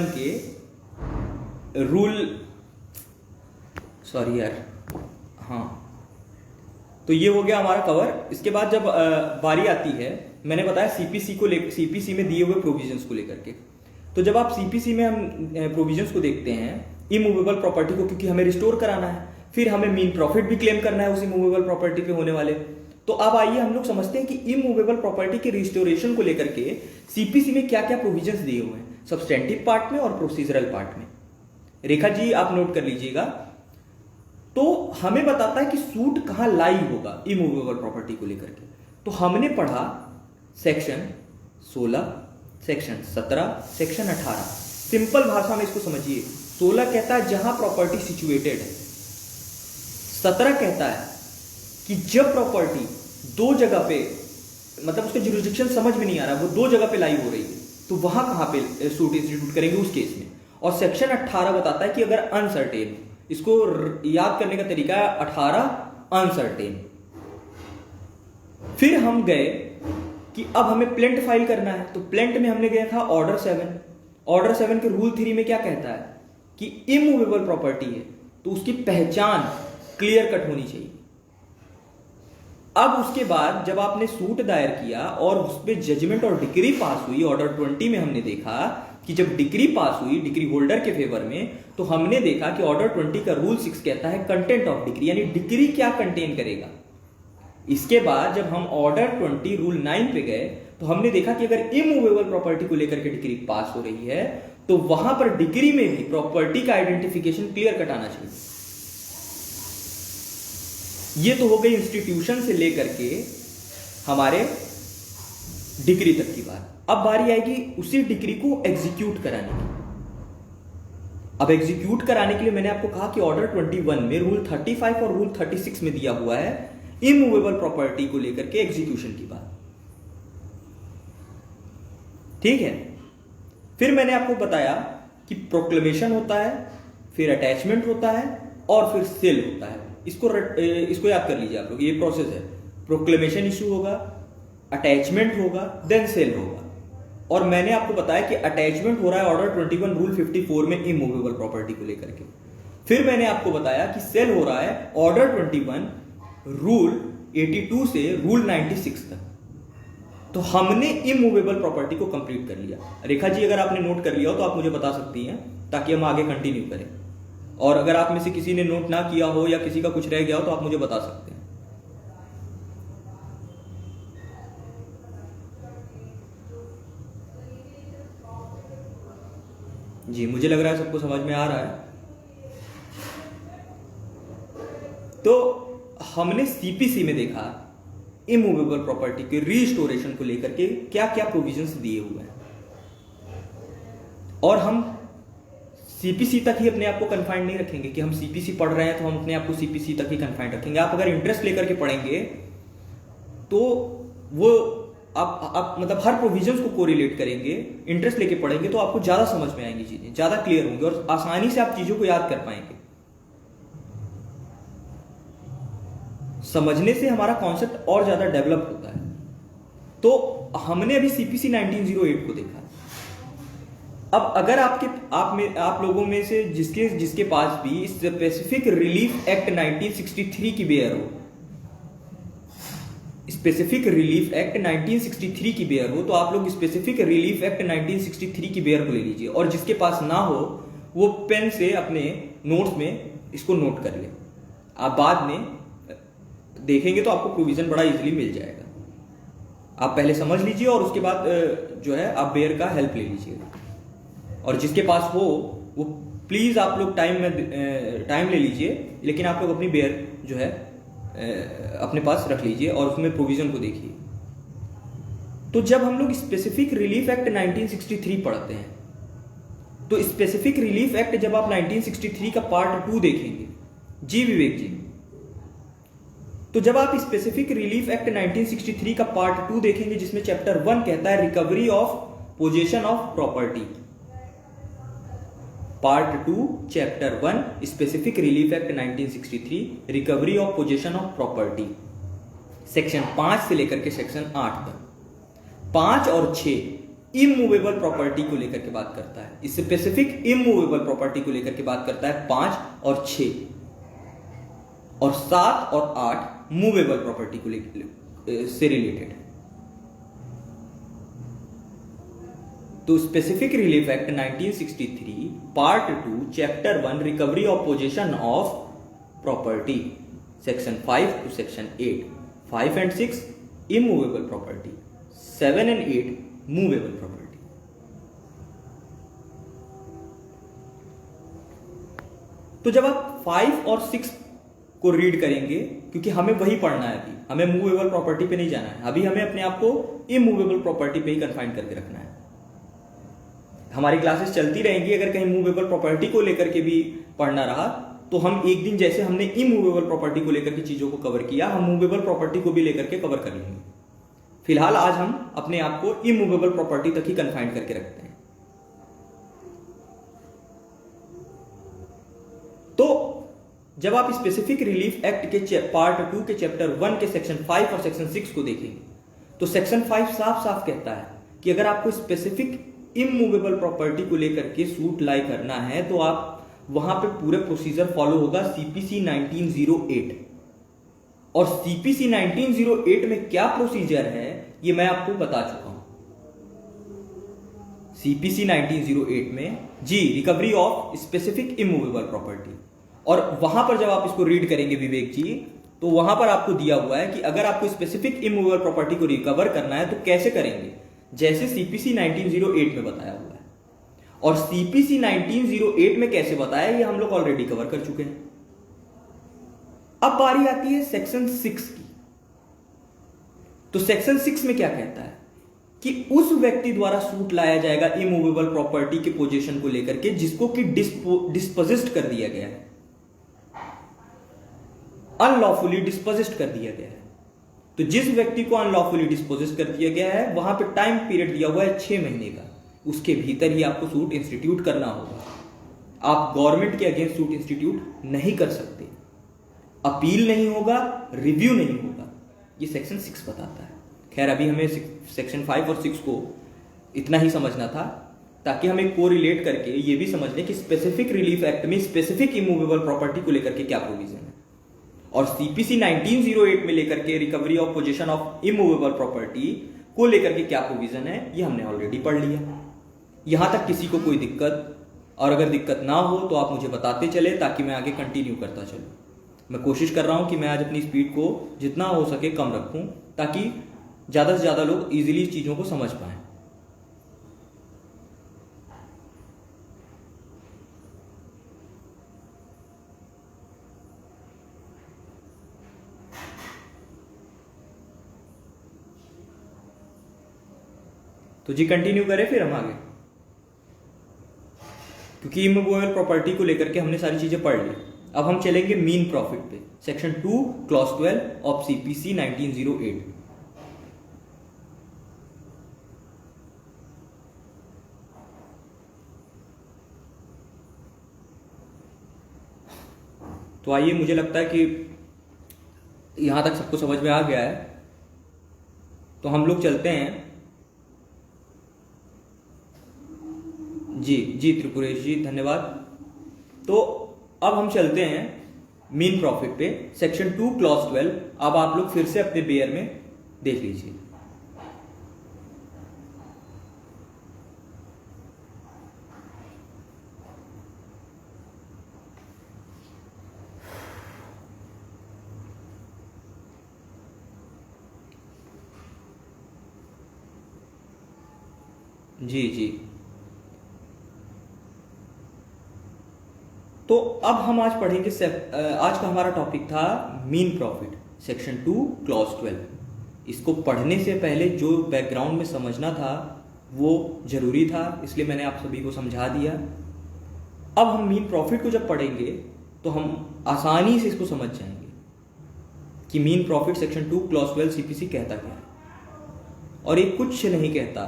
के रूल, सॉरी यार, हाँ, तो ये हो गया हमारा कवर। इसके बाद जब बारी आती है, मैंने बताया सीपीसी में दिए हुए प्रोविजंस को लेकर के, तो जब आप सीपीसी में हम प्रोविजंस को देखते हैं इमूवेबल प्रॉपर्टी को, क्योंकि हमें रिस्टोर कराना है, फिर हमें मीन प्रॉफिट भी क्लेम करना है उस इमूवेबल प्रॉपर्टी पे होने वाले। तो अब आइए हम लोग समझते हैं कि इमूवेबल प्रॉपर्टी के रिस्टोरेशन को लेकर के सीपीसी में क्या क्या प्रोविजंस दिए हुए हैं, सब्सटेंटिव पार्ट में और प्रोसीजरल पार्ट में। रेखा जी आप नोट कर लीजिएगा। तो हमें बताता है कि सूट कहां लाई होगा इमूवेबल प्रॉपर्टी को लेकर के। तो हमने पढ़ा सेक्शन 16, सेक्शन 17, सेक्शन 18। सिंपल भाषा में इसको समझिए। 16 कहता है जहां प्रॉपर्टी सिचुएटेड है। 17 कहता है कि जब प्रॉपर्टी दो जगह पे, मतलब उसका जुरिसडिक्शन समझ में नहीं आ रहा, वो दो जगह पे लाई हो रही है, तो वहां कहां पे सूट इंस्टीट्यूट करेंगे उस केस में। और सेक्शन 18 बताता है कि अगर अनसर्टेन, इसको याद करने का तरीका है 18 अनसर्टेन। फिर हम गए कि अब हमें प्लेंट फाइल करना है, तो प्लेंट में हमने गया था ऑर्डर 7। ऑर्डर 7 के रूल 3 में क्या कहता है कि इमूवेबल प्रॉपर्टी है तो उसकी पहचान क्लियर कट होनी चाहिए। अब उसके बाद जब आपने सूट दायर किया और उस पर जजमेंट और डिक्री पास हुई, ऑर्डर 20 में हमने देखा कि जब डिक्री पास हुई डिक्री होल्डर के फेवर में, तो हमने देखा कि ऑर्डर 20 का रूल 6 कहता है कंटेंट ऑफ डिक्री, यानी डिक्री क्या कंटेन करेगा। इसके बाद जब हम ऑर्डर 20 रूल 9 पे गए तो हमने देखा कि अगर इमूवेबल प्रॉपर्टी को लेकर के डिक्री पास हो रही है तो वहां पर डिक्री में भी प्रॉपर्टी का आइडेंटिफिकेशन क्लियर कट आना चाहिए। ये तो हो गई इंस्टीट्यूशन से लेकर के हमारे डिक्री तक की बात। अब बारी आएगी उसी डिक्री को एग्जीक्यूट कराने की। अब एग्जीक्यूट कराने के लिए मैंने आपको कहा कि ऑर्डर 21 में रूल 35 और रूल 36 में दिया हुआ है इमूवेबल प्रॉपर्टी को लेकर के एग्जीक्यूशन की बात। ठीक है। फिर मैंने आपको बताया कि प्रोक्लेमेशन होता है, फिर अटैचमेंट होता है और फिर सेल होता है। इसको याद कर लीजिए आप लोग, ये प्रोसेस है। प्रोक्लेमेशन इशू होगा, अटैचमेंट होगा, देन सेल होगा। और मैंने आपको बताया कि अटैचमेंट हो रहा है ऑर्डर 21 रूल 54 में इमूवेबल प्रॉपर्टी को लेकर के। फिर मैंने आपको बताया कि सेल हो रहा है ऑर्डर 21 रूल 82 से रूल 96 तक। तो हमने इमूवेबल प्रॉपर्टी को कंप्लीट कर लिया। रेखा जी अगर आपने नोट कर लिया हो तो आप मुझे बता सकती हैं ताकि हम आगे कंटिन्यू करें। और अगर आप में से किसी ने नोट ना किया हो या किसी का कुछ रह गया हो तो आप मुझे बता सकते हैं। जी मुझे लग रहा है सबको समझ में आ रहा है। तो हमने सीपीसी में देखा इमूवेबल प्रॉपर्टी के रीस्टोरेशन को लेकर के क्या क्या प्रोविजंस दिए हुए हैं। और हम सीपीसी तक ही अपने आप को कन्फाइंड नहीं रखेंगे कि हम सीपीसी पढ़ रहे हैं तो हम अपने आप को सीपीसी तक ही कन्फाइंड रखेंगे। आप अगर इंटरेस्ट लेकर के पढ़ेंगे तो वो आप मतलब हर प्रोविजंस को कोरिलेट करेंगे, इंटरेस्ट लेके पढ़ेंगे तो आपको ज्यादा समझ में आएंगी चीजें, ज्यादा क्लियर होंगी और आसानी से आप चीजों को याद कर पाएंगे। समझने से हमारा कॉन्सेप्ट और ज्यादा डेवलप होता है। तो हमने अभी सीपीसी 1908 को देखा। अब अगर आप लोगों में से जिसके पास भी स्पेसिफिक रिलीफ एक्ट 1963 की बेयर हो, स्पेसिफिक रिलीफ एक्ट 1963 की बेयर हो, तो आप लोग स्पेसिफिक रिलीफ एक्ट 1963 की बेयर को ले लीजिए। और जिसके पास ना हो वो पेन से अपने नोट्स में इसको नोट कर ले। आप बाद में देखेंगे तो आपको प्रोविजन बड़ा इजीली मिल जाएगा। आप पहले समझ लीजिए और उसके बाद जो है आप बेयर का हेल्प ले लीजिएगा। और जिसके पास हो वो प्लीज आप लोग टाइम ले लीजिए, लेकिन आप लोग अपनी बेयर जो है अपने पास रख लीजिए और उसमें प्रोविजन को देखिए। तो जब हम लोग स्पेसिफिक रिलीफ एक्ट 1963 पढ़ते हैं, तो स्पेसिफिक रिलीफ एक्ट जब आप 1963 का पार्ट 2 देखेंगे, जी विवेक जी, तो जब आप स्पेसिफिक रिलीफ एक्ट 1963 का पार्ट 2 देखेंगे जिसमें चैप्टर 1 कहता है recovery of possession of property, part 2 chapter 1 specific relief act 1963 recovery of possession of property, section 5 से लेकर के सेक्शन 8 तक 5 और 6 इमूवेबल प्रॉपर्टी को लेकर के बात करता है। स्पेसिफिक इमूवेबल प्रॉपर्टी को लेकर के बात करता है 5 और 6, और 7 और 8 मूवेबल प्रॉपर्टी को लेकर से रिलेटेड। तो specific relief act 1963 part 2 chapter 1 recovery of possession of property, section 5 to section 8, 5 and 6 immovable property, 7 and 8 movable property. तो जब आप 5 और 6 को रीड करेंगे, क्योंकि हमें वही पढ़ना है, अभी हमें मूवेबल प्रॉपर्टी पे नहीं जाना है, अभी हमें अपने आप को इमूवेबल प्रॉपर्टी पे ही कन्फाइन करके रखना है। हमारी क्लासेस चलती रहेंगी, अगर कहीं मूवेबल प्रॉपर्टी को लेकर के भी पढ़ना रहा तो हम एक दिन जैसे हमने इमूवेबल प्रॉपर्टी को लेकर के चीजों को कवर किया, हम मूवेबल प्रॉपर्टी को भी लेकर के कवर कर लेंगे। फिलहाल आज हम अपने आप को इमूवेबल प्रॉपर्टी तक ही कन्फाइन करके रखते हैं। तो जब आप स्पेसिफिक रिलीफ एक्ट के पार्ट 2 के चैप्टर 1 के सेक्शन 5 और सेक्शन 6 को देखेंगे, तो सेक्शन 5 साफ साफ कहता है कि अगर आपको स्पेसिफिक इमूवेबल प्रॉपर्टी को लेकर के सूट लाई करना है तो आप वहां पे पूरे प्रोसीजर फॉलो होगा सीपीसी 1908। और सीपीसी 1908 में क्या प्रोसीजर है ये मैं आपको बता चुका हूं। सीपीसी 1908 में जी recovery of specific immovable property, और वहां पर जब आप इसको रीड करेंगे विवेक जी, तो वहां पर आपको दिया हुआ है कि अगर आपको स्पेसिफिक इमूवेबल प्रॉपर्टी को रिकवर करना है तो कैसे करेंगे, जैसे सीपीसी 1908 में बताया हुआ है। और सीपीसी 1908 में कैसे बताया ये हम लोग ऑलरेडी कवर कर चुके हैं। अब बारी आती है सेक्शन 6 की। तो सेक्शन 6 में क्या कहता है कि उस व्यक्ति द्वारा सूट लाया जाएगा इमूवेबल प्रॉपर्टी के पोजीशन को लेकर के जिसको कि डिस्पोजिस्ट कर दिया गया है, अनलॉफुली डिस्पोजिस्ट कर दिया गया है। तो जिस व्यक्ति को अनलॉफुली डिस्पोजिस्ट कर दिया गया है वहां पे टाइम पीरियड दिया हुआ है 6 महीने का, उसके भीतर ही आपको सूट इंस्टीट्यूट करना होगा। आप गवर्नमेंट के अगेंस्ट सूट इंस्टीट्यूट नहीं कर सकते, अपील नहीं होगा, रिव्यू नहीं होगा, ये सेक्शन 6 बताता है। खैर अभी हमें सेक्शन 5 और 6 को इतना ही समझना था ताकि हम एक को रिलेट करके ये भी समझ लें कि स्पेसिफिक रिलीफ एक्ट में स्पेसिफिक इमूवेबल प्रॉपर्टी को लेकर के क्या प्रोविजन है, और सीपीसी 1908 में लेकर के recovery of possession of immovable property को लेकर के क्या प्रोविजन है ये हमने ऑलरेडी पढ़ लिया। यहां तक किसी को कोई दिक्कत, और अगर दिक्कत ना हो तो आप मुझे बताते चले ताकि मैं आगे कंटिन्यू करता चलूं। मैं कोशिश कर रहा हूं कि मैं आज अपनी स्पीड को जितना हो सके कम रखूं ताकि ज्यादा से ज्यादा लोग इजीली चीजों को समझ पाएं। तो जी कंटिन्यू करें फिर हम आगे, क्योंकि इमूवेबल प्रॉपर्टी को लेकर के हमने सारी चीजें पढ़ ली। अब हम चलेंगे मीन प्रॉफिट पे, सेक्शन 2 क्लॉज 12 ऑफ सीपीसी 1908। तो आइए, मुझे लगता है कि यहां तक सबको समझ में आ गया है, तो हम लोग चलते हैं। जी जी त्रिपुरेश जी धन्यवाद। तो अब हम चलते हैं मीन प्रॉफिट पे, सेक्शन 2 क्लॉज 12। अब आप लोग फिर से अपने बेयर में देख लीजिए। जी जी। तो अब हम आज पढ़ेंगे आज का हमारा टॉपिक था मीन प्रॉफिट, सेक्शन 2 क्लॉज 12। इसको पढ़ने से पहले जो बैकग्राउंड में समझना था वो जरूरी था, इसलिए मैंने आप सभी को समझा दिया। अब हम मीन प्रॉफिट को जब पढ़ेंगे तो हम आसानी से इसको समझ जाएंगे कि mean profit section 2 clause 12 CPC कहता क्या है। और ये कुछ नहीं कहता,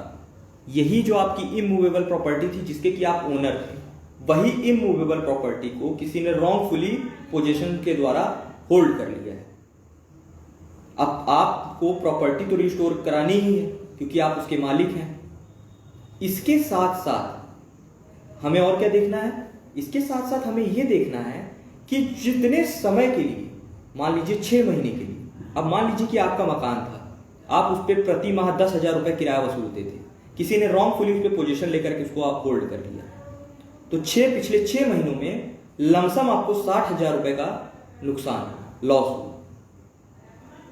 यही जो आपकी इमूवेबल प्रॉपर्टी थी जिसके कि आप ओनर थे, वही इमूवेबल प्रॉपर्टी को किसी ने रॉन्गफुली पोजीशन के द्वारा होल्ड कर लिया है। अब आपको प्रॉपर्टी तो रिस्टोर करानी ही है क्योंकि आप उसके मालिक हैं। इसके साथ साथ हमें और क्या देखना है? इसके साथ साथ हमें यह देखना है कि जितने समय के लिए, मान लीजिए 6 महीने के लिए, अब मान लीजिए कि आपका मकान था, आप उस पर प्रति माह 10,000 रुपए किराया वसूलते थे, किसी ने रॉन्गफुली उस पर पोजीशन लेकर के उसको आप होल्ड कर लिया, तो पिछले 6 महीनों में लमसम आपको 60,000 रुपए का नुकसान, लॉस हुआ।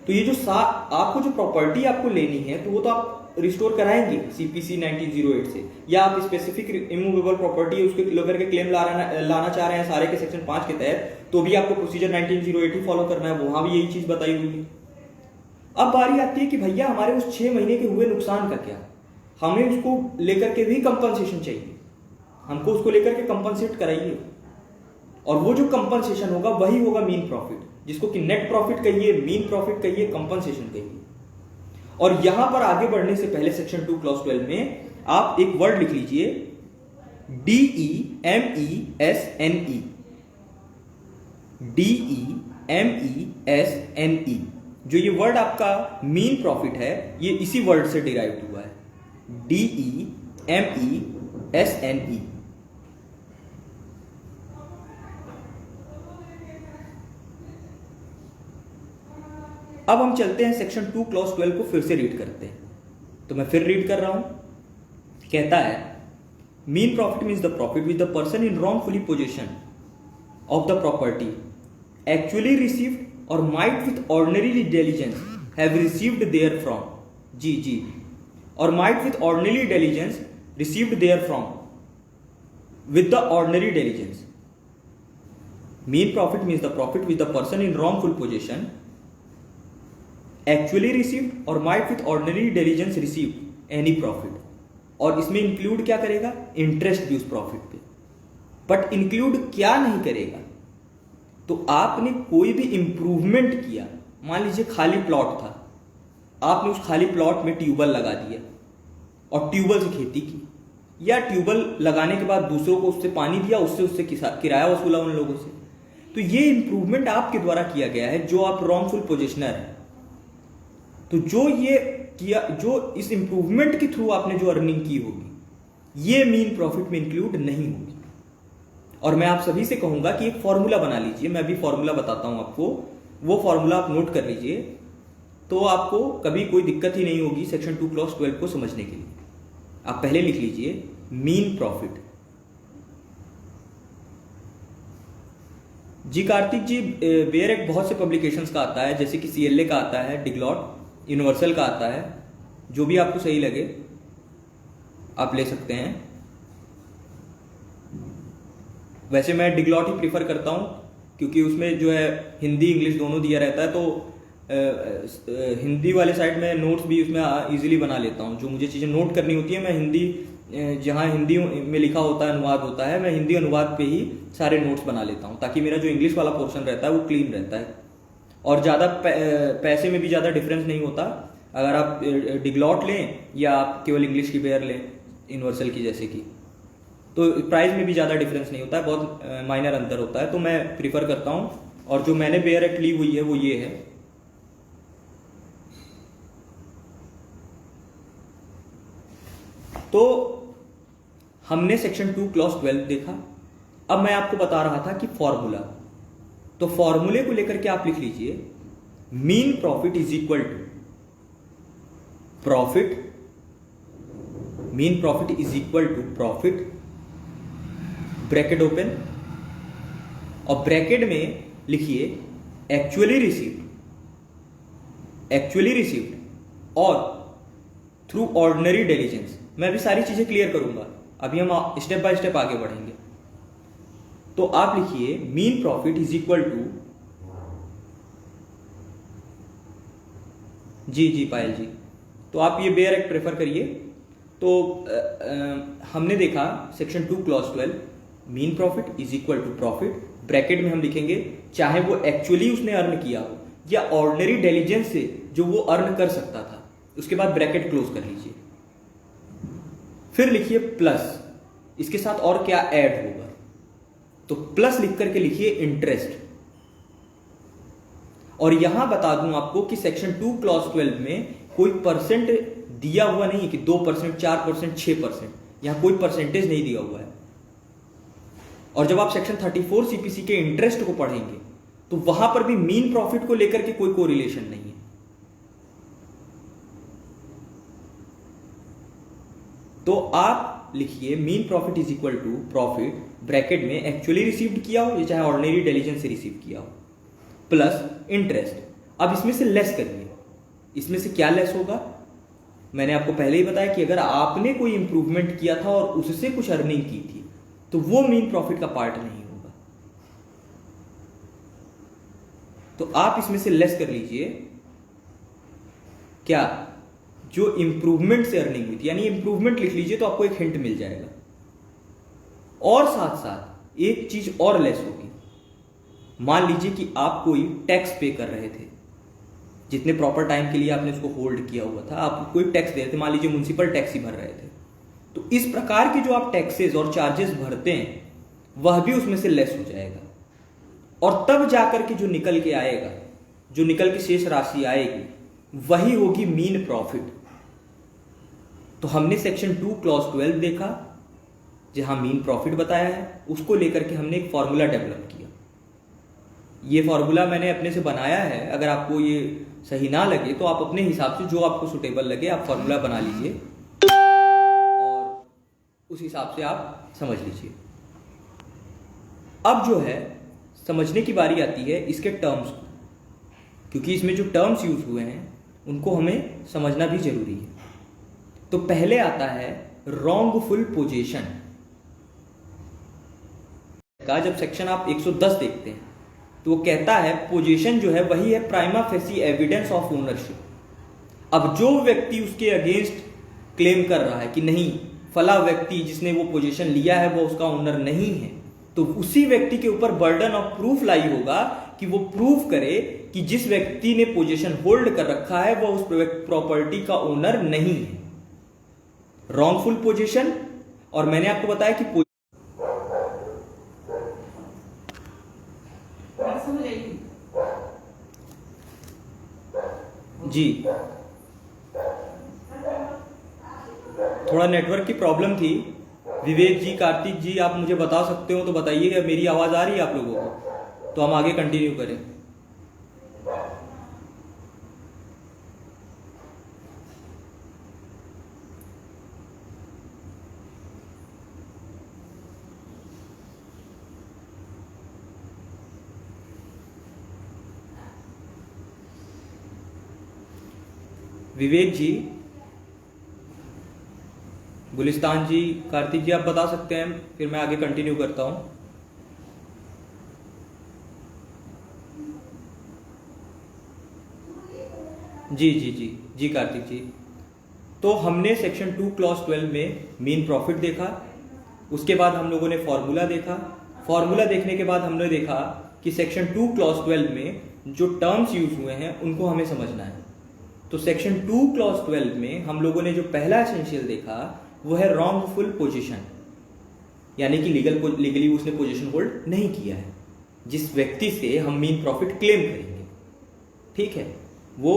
तो ये जो आपको जो प्रॉपर्टी आपको लेनी है तो वो तो आप रिस्टोर कराएंगे सीपीसी 1908 से, या आप स्पेसिफिक इमूवेबल प्रॉपर्टी उसके लेकर के क्लेम लाना चाह रहे हैं सारे के सेक्शन 5 के तहत, तो भी आपको प्रोसीजर 1908 ही फॉलो करना है, वहां भी यही चीज बताई हुई है। अब बारी आती है कि भैया हमारे उस 6 महीने के हुए नुकसान का क्या, हमें उसको लेकर के भी कंपनसेशन चाहिए, हमको उसको लेकर के कंपनसेट कराइए, और वो जो कंपनसेशन होगा वही होगा मीन प्रॉफिट, जिसको कि नेट प्रॉफिट कहिए, मीन प्रॉफिट कहिए, कंपनसेशन कहिए। और यहां पर आगे बढ़ने से पहले सेक्शन 2 क्लॉज 12 में आप एक वर्ड लिख लीजिए, DEMESNE, DEMESNE। जो ये वर्ड आपका मीन प्रॉफिट है ये इसी वर्ड से डिराइव हुआ है, DEMESNE। अब हम चलते हैं सेक्शन 2 क्लॉज 12 को फिर से रीड करते हैं, तो मैं फिर रीड कर रहा हूं। कहता है, mean profit means the profit which the person in wrongfully possession of the property actually received और might with ordinary diligence have received therefrom, जी, और might with ordinary diligence received therefrom with the ordinary diligence. Mean profit means the profit which the person in wrongful possession actually received और might with ordinary diligence received any profit. और इसमें include क्या करेगा? Interest भी उस profit पे, but include क्या नहीं करेगा? तो आपने कोई भी इंप्रूवमेंट किया, मान लीजिए खाली प्लॉट था, आपने उस खाली प्लॉट में ट्यूबवेल लगा दिया और ट्यूबवेल से खेती की, या ट्यूबवेल लगाने के बाद दूसरों को उससे पानी दिया, उससे किराया वसूला उन लोगों से, तो ये इंप्रूवमेंट आपके द्वारा किया गया है जो आप रॉन्गफुल पोजीशनर है। तो जो ये किया, जो इस इंप्रूवमेंट के थ्रू आपने जो अर्निंग की होगी, ये मीन प्रॉफिट में इंक्लूड नहीं होगी। और मैं आप सभी से कहूंगा कि एक फॉर्मूला बना लीजिए, मैं भी फॉर्मूला बताता हूं आपको, वो फॉर्मूला आप नोट कर लीजिए, तो आपको कभी कोई दिक्कत ही नहीं होगी सेक्शन 2 क्लॉज 12 को समझने के लिए। आप पहले लिख लीजिए मीन प्रॉफिट। जी कार्तिक जी, बेयर एक्ट बहुत से पब्लिकेशंस का आता है, जैसे कि CLA का आता है, डिग्लॉट यूनिवर्सल का आता है, जो भी आपको सही लगे आप ले सकते हैं। वैसे मैं डिग्लॉट ही प्रीफर करता हूं क्योंकि उसमें जो है हिंदी इंग्लिश दोनों दिया रहता है, तो हिंदी वाले साइड में नोट्स भी उसमें इजीली बना लेता हूं। जो मुझे चीज़ें नोट करनी होती है मैं हिंदी, जहां हिंदी में लिखा होता है, अनुवाद होता है, मैं हिंदी अनुवाद पे ही सारे नोट्स बना लेता हूं, ताकि मेरा जो इंग्लिश वाला पोर्शन रहता है वो क्लीन रहता है और ज़्यादा पैसे में भी ज़्यादा डिफरेंस नहीं होता अगर आप डिग्लॉट लें या आप केवल इंग्लिश की बेयर लें यूनिवर्सल की जैसे कि, तो प्राइस में भी ज़्यादा डिफरेंस नहीं होता है, बहुत माइनर अंतर होता है, तो मैं प्रीफर करता हूं। और जो मैंने बेयर एक्ट ली हुई है वो ये है। तो हमने सेक्शन 2 क्लॉज 12 देखा। अब मैं आपको बता रहा था कि फॉर्मूला, तो फॉर्मूले को लेकर के आप लिख लीजिए mean profit is equal to profit, mean profit is equal to profit, bracket open, और ब्रैकेट में लिखिए एक्चुअली रिसीव्ड, एक्चुअली रिसीव्ड और थ्रू ऑर्डिनरी डिलीजेंस, मैं अभी सारी चीजें क्लियर करूंगा, अभी हम स्टेप बाय स्टेप आगे बढ़ेंगे। तो आप लिखिए mean profit is equal to, जी पायल जी, तो आप ये बेयर एक्ट प्रेफर करिए। तो हमने देखा section 2 clause 12, mean profit is equal to profit, bracket में हम लिखेंगे चाहे वो एक्चुअली उसने अर्न किया हो या ऑर्डिनरी डिलीजेंस से जो वो अर्न कर सकता था, उसके बाद ब्रैकेट क्लोज कर लीजिए। फिर लिखिए प्लस, इसके साथ और क्या ऐड होगा, तो प्लस लिख करके लिखिए इंटरेस्ट। और यहां बता दूं आपको कि सेक्शन 2 क्लॉज 12 में कोई परसेंट दिया हुआ नहीं है कि 2%, 4%, 6%, यहां कोई परसेंटेज नहीं दिया हुआ है। और जब आप सेक्शन 34 सीपीसी के इंटरेस्ट को पढ़ेंगे तो वहां पर भी मीन प्रॉफिट को लेकर के कोई कोरिलेशन नहीं है। तो आप लिखिए mean profit is equal to profit, bracket में एक्चुअली रिसीव्ड किया हो या चाहे ऑर्डिनरी डिलीजेंस से रिसीव किया हो, प्लस इंटरेस्ट। अब इसमें से लेस करिए, इसमें से क्या लेस होगा, मैंने आपको पहले ही बताया कि अगर आपने कोई इंप्रूवमेंट किया था और उससे कुछ अर्निंग की थी तो वो मीन प्रॉफिट का पार्ट नहीं होगा। तो आप इसमें से लेस कर लीजिए क्या, जो इंप्रूवमेंट से अर्निंग हुई थी, यानी इंप्रूवमेंट लिख लीजिए तो आपको एक हिंट मिल जाएगा। और साथ साथ एक चीज और लेस होगी, मान लीजिए कि आप कोई टैक्स पे कर रहे थे, जितने प्रॉपर टाइम के लिए आपने उसको होल्ड किया हुआ था, आप कोई टैक्स दे रहे थे, मान लीजिए म्युनिसिपल टैक्स ही भर रहे थे, तो इस प्रकार के जो आप टैक्सेस और चार्जेस भरते हैं वह भी उसमें से लेस हो जाएगा। और तब जाकर के जो निकल के आएगा, जो निकल के शेष राशि आएगी, वही होगी मीन प्रॉफिट। तो हमने सेक्शन 2 क्लॉज 12 देखा जहां मीन प्रॉफिट बताया है, उसको लेकर के हमने एक फॉर्मूला डेवलप किया। ये फॉर्मूला मैंने अपने से बनाया है, अगर आपको ये सही ना लगे तो आप अपने हिसाब से जो आपको सुटेबल लगे आप फॉर्मूला बना लीजिए और उस हिसाब से आप समझ लीजिए। अब जो है समझने की बारी आती है इसके टर्म्स को, क्योंकि इसमें जो टर्म्स यूज हुए हैं उनको हमें समझना भी जरूरी है। तो पहले आता है रॉन्गफुल पोजीशन का। जब सेक्शन आप 110 देखते हैं तो वो कहता है पोजीशन जो है वही है prima facie evidence of ownership. अब जो व्यक्ति उसके अगेंस्ट क्लेम कर रहा है कि नहीं फला व्यक्ति जिसने वो पोजीशन लिया है वो उसका ओनर नहीं है, तो उसी व्यक्ति के ऊपर बर्डन ऑफ प्रूफ लाई होगा कि वो प्रूफ करे कि जिस व्यक्ति ने पोजीशन होल्ड कर रखा है वो उस प्रॉपर्टी का ओनर नहीं है। रॉन्गफुल पोजीशन, और मैंने आपको बताया कि जी थोड़ा नेटवर्क की प्रॉब्लम थी। विवेक जी, कार्तिक जी, आप मुझे बता सकते हो तो बताइए, मेरी आवाज आ रही है आप लोगों को, तो हम आगे कंटिन्यू करें। विवेक जी, गुलिस्तान जी, कार्तिक जी, आप बता सकते हैं, फिर मैं आगे कंटिन्यू करता हूं। जी कार्तिक जी, तो हमने सेक्शन 2 क्लॉज 12 में मीन प्रॉफिट देखा, उसके बाद हम लोगों ने फॉर्मूला देखा। फॉर्मूला देखने के बाद हमने देखा कि सेक्शन 2 क्लॉज 12 में जो टर्म्स यूज हुए हैं उनको हमें समझना है। तो सेक्शन 2 क्लॉज 12 में हम लोगों ने जो पहला एसेंशियल देखा वो है रॉन्गफुल पोजीशन, यानी कि लीगली उसने पोजीशन होल्ड नहीं किया है, जिस व्यक्ति से हम मीन प्रॉफिट क्लेम करेंगे, ठीक है, वो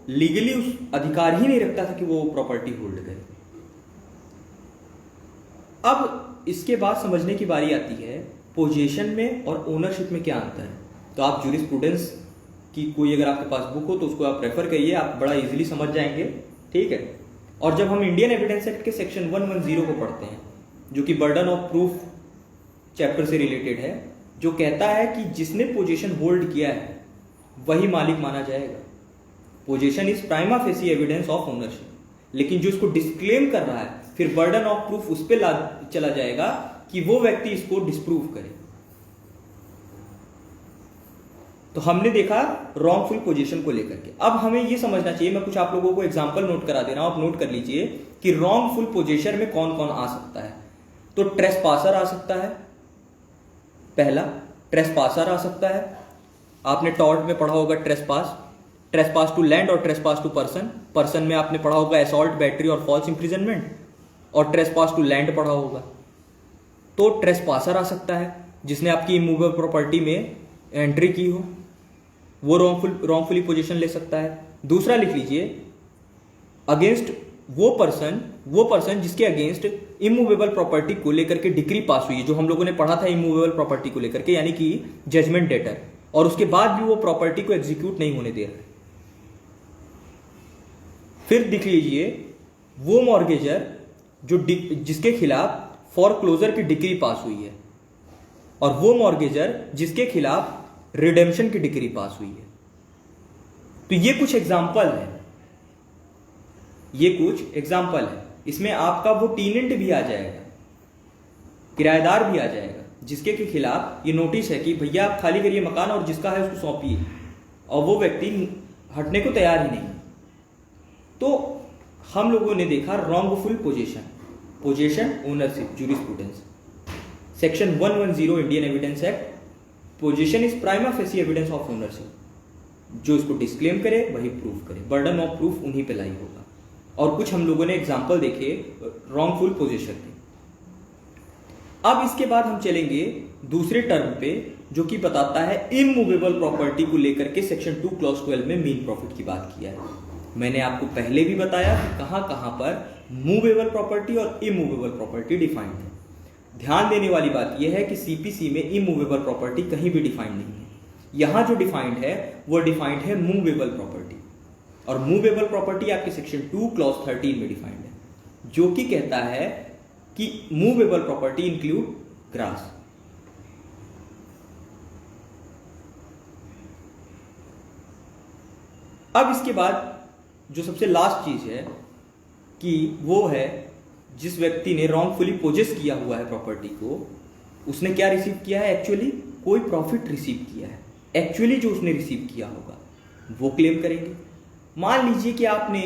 लीगली उस अधिकार ही नहीं रखता था कि वो प्रॉपर्टी होल्ड करे। अब इसके बाद समझने की बारी आती है पोजीशन में और ओनरशिप में क्या अंतर है। तो आप जूरिस्प्रूडेंस की कोई अगर आपके पास बुक हो तो उसको आप रेफर करिए, आप बड़ा इजीली समझ जाएंगे, ठीक है। और जब हम इंडियन एविडेंस एक्ट के सेक्शन 110 को पढ़ते हैं, जो कि बर्डन ऑफ प्रूफ चैप्टर से रिलेटेड है, जो कहता है कि जिसने पोजीशन होल्ड किया है वही मालिक माना जाएगा। Position is prima facie evidence of ownership, लेकिन जो इसको डिस्क्लेम कर रहा है फिर बर्डन ऑफ प्रूफ उस पर चला जाएगा कि वो व्यक्ति इसको डिस्प्रूव करे। तो हमने देखा रॉन्गफुल पोजीशन को लेकर के। अब हमें यह समझना चाहिए, मैं कुछ आप लोगों को एग्जांपल नोट करा दे रहा हूं, आप नोट कर लीजिए कि रॉन्गफुल पोजीशन में कौन कौन आ सकता है। तो ट्रेसपासर आ सकता है, पहला ट्रेसपासर आ सकता है। आपने टॉर्ट में पढ़ा होगा ट्रेसपास टू लैंड और ट्रेसपास टू पर्सन। पर्सन में आपने पढ़ा होगा असॉल्ट, बैटरी और फॉल्स इंप्रिजनमेंट, और ट्रेसपास टू लैंड पढ़ा होगा। तो ट्रेसपासर आ सकता है जिसने आपकी इमूवेबल प्रॉपर्टी में एंट्री की हो, वो रॉन्गफुली पोजीशन ले सकता है। दूसरा लिख लीजिए, अगेंस्ट वो पर्सन जिसके अगेंस्ट इमूवेबल प्रॉपर्टी को लेकर के डिक्री पास हुई है, जो हम लोगों ने पढ़ा था इमूवेबल प्रॉपर्टी को लेकर के, यानी कि जजमेंट डेटर, और उसके बाद भी वो प्रॉपर्टी को एग्जीक्यूट नहीं होने दे रहा है। फिर दिख लीजिए वो मॉर्गेजर जिसके खिलाफ फॉरक्लोजर की डिक्री पास हुई है, और वो मॉर्गेजर जिसके खिलाफ रिडेम्पशन की डिक्री पास हुई है। तो ये कुछ एग्जाम्पल है, इसमें आपका वो टीनेंट भी आ जाएगा, किराएदार भी आ जाएगा, जिसके के खिलाफ ये नोटिस है कि भैया आप खाली करिए मकान और जिसका है उसको सौंपिए, और वो व्यक्ति हटने को तैयार ही नहीं। तो हम लोगों ने देखा wrongful position ownership jurisprudence, section 110 Indian evidence act, position is prima facie evidence of ownership. जो इसको डिस्क्लेम करे वही प्रूफ करे, बर्डन ऑफ प्रूफ उन्हीं पे लाई होगा। और कुछ हम लोगों ने एग्जांपल देखे रॉन्गफुल पोजीशन के। अब इसके बाद हम चलेंगे दूसरे टर्म पे, जो कि बताता है इमूवेबल प्रॉपर्टी को लेकर के सेक्शन 2 क्लॉज 12 में मीन प्रॉफिट की बात किया है। मैंने आपको पहले भी बताया कि कहां कहां पर मूवेबल प्रॉपर्टी और इमूवेबल प्रॉपर्टी डिफाइंड है। ध्यान देने वाली बात यह है कि सीपीसी में इमूवेबल प्रॉपर्टी कहीं भी डिफाइंड नहीं है। यहां जो डिफाइंड है वो डिफाइंड है मूवेबल प्रॉपर्टी, और मूवेबल प्रॉपर्टी आपके सेक्शन 2 क्लॉज 13 में डिफाइंड है, जो कि कहता है कि मूवेबल प्रॉपर्टी इंक्लूड ग्रास। अब इसके बाद जो सबसे लास्ट चीज है कि वो है जिस व्यक्ति ने रॉन्गफुली पोजेस किया हुआ है प्रॉपर्टी को, उसने क्या रिसीव किया है, एक्चुअली कोई प्रॉफिट रिसीव किया है, एक्चुअली जो उसने रिसीव किया होगा वो क्लेम करेंगे। मान लीजिए कि आपने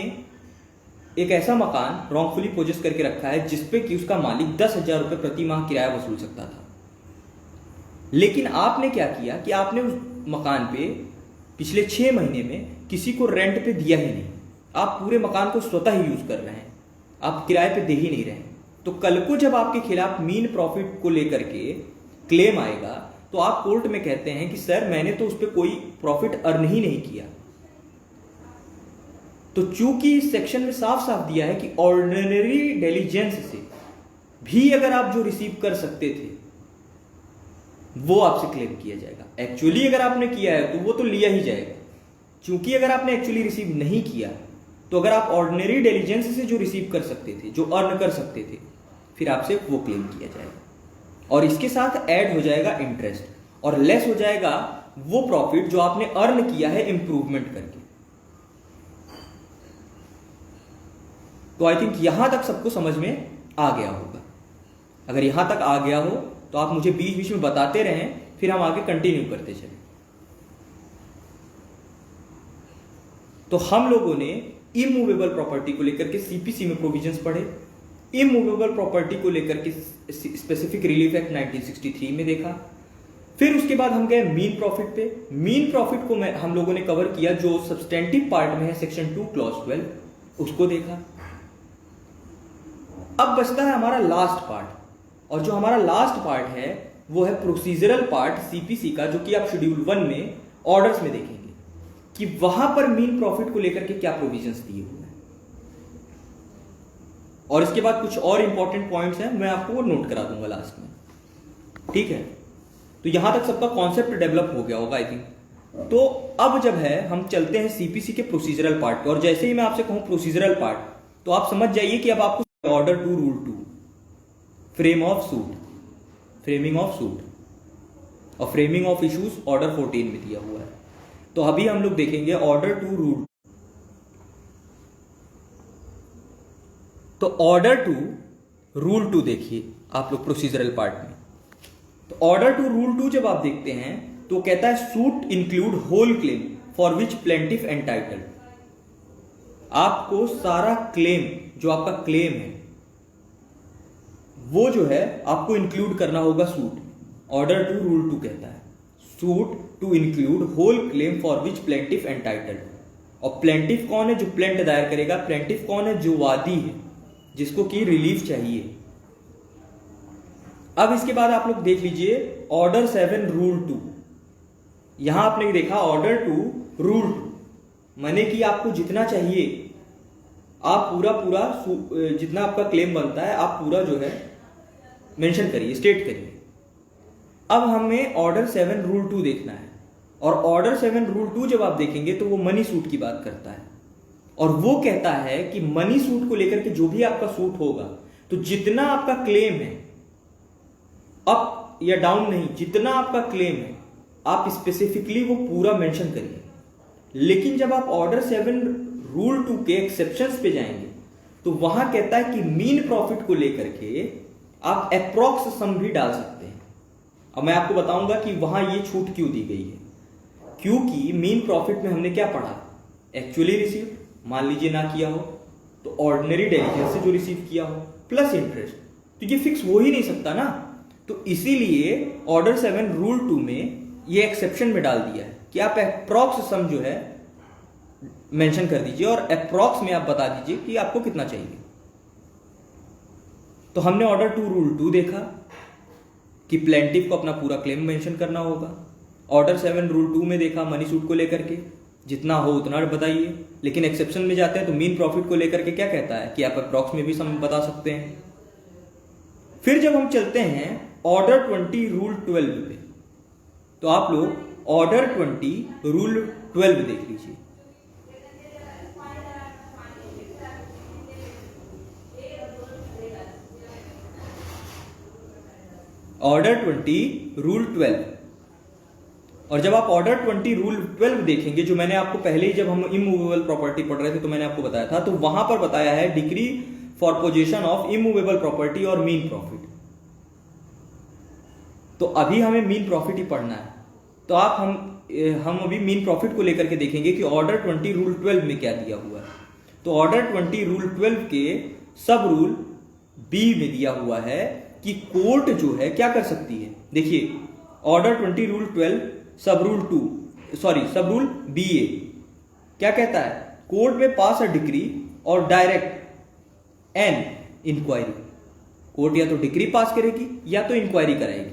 एक ऐसा मकान रॉन्गफुली पोजेस करके रखा है जिसपे कि उसका मालिक 10,000 रुपए प्रति माह किराया वसूल सकता था, लेकिन आपने क्या किया कि आपने उस मकान पे पिछले 6 महीने में किसी को रेंट पे दिया ही नहीं। आप पूरे मकान को स्वतः ही यूज कर रहे हैं, आप किराए पे दे ही नहीं रहे। तो कल को जब आपके खिलाफ मीन प्रॉफिट को लेकर के क्लेम आएगा तो आप कोर्ट में कहते हैं कि सर मैंने तो उस पर कोई प्रॉफिट अर्न ही नहीं किया। तो चूंकि इस सेक्शन में साफ साफ दिया है कि ऑर्डिनरी डिलीजेंस से भी अगर आप जो रिसीव कर सकते थे वो आपसे क्लेम किया जाएगा। एक्चुअली अगर आपने किया है तो वो तो लिया ही जाएगा। चूंकि अगर आपने एक्चुअली रिसीव नहीं किया तो अगर आप ऑर्डिनरी डिलीजेंस से जो रिसीव कर सकते थे, जो अर्न कर सकते थे, फिर आपसे वो क्लेम किया जाएगा। और इसके साथ ऐड हो जाएगा इंटरेस्ट, और लेस हो जाएगा वो प्रॉफिट जो आपने अर्न किया है इंप्रूवमेंट करके। तो आई थिंक यहां तक सबको समझ में आ गया होगा। अगर यहां तक आ गया हो तो आप मुझे बीच बीच में बताते रहें, फिर हम आगे कंटिन्यू करते चलें। तो हम लोगों ने इमूवेबल प्रॉपर्टी को लेकर के सीपीसी में प्रोविजंस पढ़े, इमूवेबल प्रॉपर्टी को लेकर के स्पेसिफिक रिलीफ एक्ट 1963 में देखा। फिर उसके बाद हम गए मीन प्रॉफिट पे। मीन प्रॉफिट को हम लोगों ने कवर किया, जो सब्सटेंटिव पार्ट में है सेक्शन 2 क्लॉज 12, उसको देखा। अब बचता है हमारा लास्ट पार्ट, और जो हमारा लास्ट पार्ट है वो है प्रोसीजरल पार्ट सीपीसी का, जो कि आप शेड्यूल 1 में ऑर्डर्स में देखेंगे कि वहां पर मीन प्रॉफिट को लेकर के क्या प्रोविजंस दिए हुए हैं। और इसके बाद कुछ और इंपॉर्टेंट पॉइंट्स हैं, मैं आपको वो नोट करा दूंगा लास्ट में, ठीक है। तो यहां तक सबका कॉन्सेप्ट डेवलप हो गया होगा आई थिंक। तो अब जब है हम चलते हैं सीपीसी के प्रोसीजरल पार्ट पे, और जैसे ही मैं आपसे कहूं प्रोसीजरल पार्ट, तो आप समझ जाइए कि अब आपको order 2 rule 2, framing of suit और फ्रेमिंग ऑफ इश्यूज ऑर्डर 14 में दिया हुआ है। तो अभी हम लोग देखेंगे ऑर्डर 2 रूल। तो ऑर्डर टू रूल 2 देखिए आप लोग प्रोसीजरल पार्ट में। तो ऑर्डर टू रूल 2 जब आप देखते हैं तो कहता है suit include whole claim for which plaintiff entitled. आपको सारा क्लेम, जो आपका क्लेम है वो जो है आपको इंक्लूड करना होगा सूट। ऑर्डर टू रूल 2 कहता है suit to include whole claim for which plaintiff entitled. और प्लेंटिफ कौन है? जो प्लेंट दायर करेगा। प्लेंटिफ कौन है? जो वादी है, जिसको की रिलीफ चाहिए। अब इसके बाद आप लोग देख लीजिए ऑर्डर 7 रूल 2। यहां आपने देखा ऑर्डर टू रूल 2 माने कि आपको जितना चाहिए आप पूरा जितना आपका क्लेम बनता है आप पूरा जो है मेंशन करिए, स्टेट करिए। अब हमें ऑर्डर 7 रूल 2 देखना है। और ऑर्डर 7 रूल 2 जब आप देखेंगे तो वो मनी सूट की बात करता है। और वो कहता है कि मनी सूट को लेकर के जो भी आपका सूट होगा तो जितना आपका क्लेम है, अप या डाउन नहीं, जितना आपका क्लेम है आप स्पेसिफिकली वो पूरा मेंशन करिए। लेकिन जब आप ऑर्डर 7 रूल 2 के एक्सेप्शंस पे जाएंगे तो वहां कहता है कि मीन प्रॉफिट को लेकर के आप अप्रॉक्स सम भी डाल सकते हैं। अब मैं आपको बताऊंगा कि वहां ये छूट क्यों दी गई है। क्योंकि मीन प्रॉफिट में हमने क्या पढ़ा? एक्चुअली रिसीव्ड, मान लीजिए ना किया हो तो ऑर्डिनरी डेलीजेंस से जो रिसीव किया हो प्लस इंटरेस्ट, तो ये फिक्स हो ही नहीं सकता ना। तो इसीलिए ऑर्डर 7 रूल 2 में ये एक्सेप्शन में डाल दिया है कि आप अप्रॉक्स सम जो है मेंशन कर दीजिए और अप्रॉक्स में आप बता दीजिए कि आपको कितना चाहिए। तो हमने ऑर्डर 2 रूल 2 देखा कि प्लेंटिफ को अपना पूरा क्लेम मेंशन करना होगा। ऑर्डर 7 रूल 2 में देखा मनी सूट को लेकर के जितना हो उतना बताइए। लेकिन एक्सेप्शन में जाते हैं तो मीन प्रॉफिट को लेकर के क्या कहता है कि आप अप्रॉक्स में भी सम बता सकते हैं। फिर जब हम चलते हैं ऑर्डर 20 रूल 12 पे तो आप लोग ऑर्डर 20 रूल 12 देख लीजिए। Order 20 rule 12। और जब आप ऑर्डर 20 रूल 12 देखेंगे, जो मैंने आपको पहले ही जब हम इमूवेबल प्रॉपर्टी पढ़ रहे थे तो मैंने आपको बताया था, तो वहां पर बताया है degree for position of immovable property और मीन प्रॉफिट। तो अभी हमें मीन प्रॉफिट ही पढ़ना है। तो आप हम अभी मीन प्रॉफिट को लेकर के देखेंगे कि ऑर्डर 20 रूल 12 में क्या दिया हुआ है। तो ऑर्डर 20 रूल 12 के सब रूल बी में दिया हुआ है कि कोर्ट जो है क्या कर सकती है। देखिए ऑर्डर 20 रूल 12 सब रूल बी ए क्या कहता है? कोर्ट में पास अ डिक्री और डायरेक्ट एन इंक्वायरी। कोर्ट या तो डिक्री पास करेगी या तो इंक्वायरी कराएगी।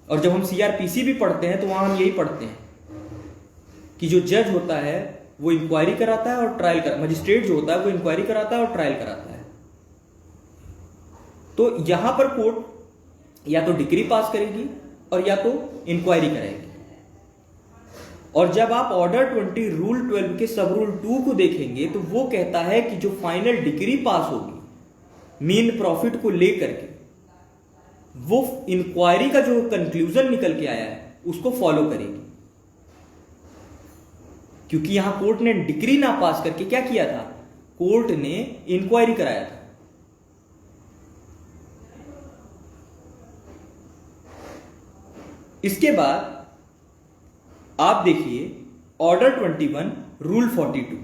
और जब हम सीआरपीसी भी पढ़ते हैं तो वहां हम यही पढ़ते हैं कि जो जज होता है वो इंक्वायरी कराता है और ट्रायल मजिस्ट्रेट जो होता है वो इंक्वायरी कराता है और ट्रायल कराता है। तो यहां पर कोर्ट या तो डिक्री पास करेगी और या तो इंक्वायरी कराएगी। और जब आप ऑर्डर 20 रूल 12 के सब रूल 2 को देखेंगे तो वो कहता है कि जो फाइनल डिक्री पास होगी मीन प्रॉफिट को लेकर के, वो इंक्वायरी का जो कंक्लूजन निकल के आया है उसको फॉलो करेगी। क्योंकि यहां कोर्ट ने डिक्री ना पास करके क्या किया था? कोर्ट ने इंक्वायरी कराया था। इसके बाद आप देखिए ऑर्डर 21 रूल 42।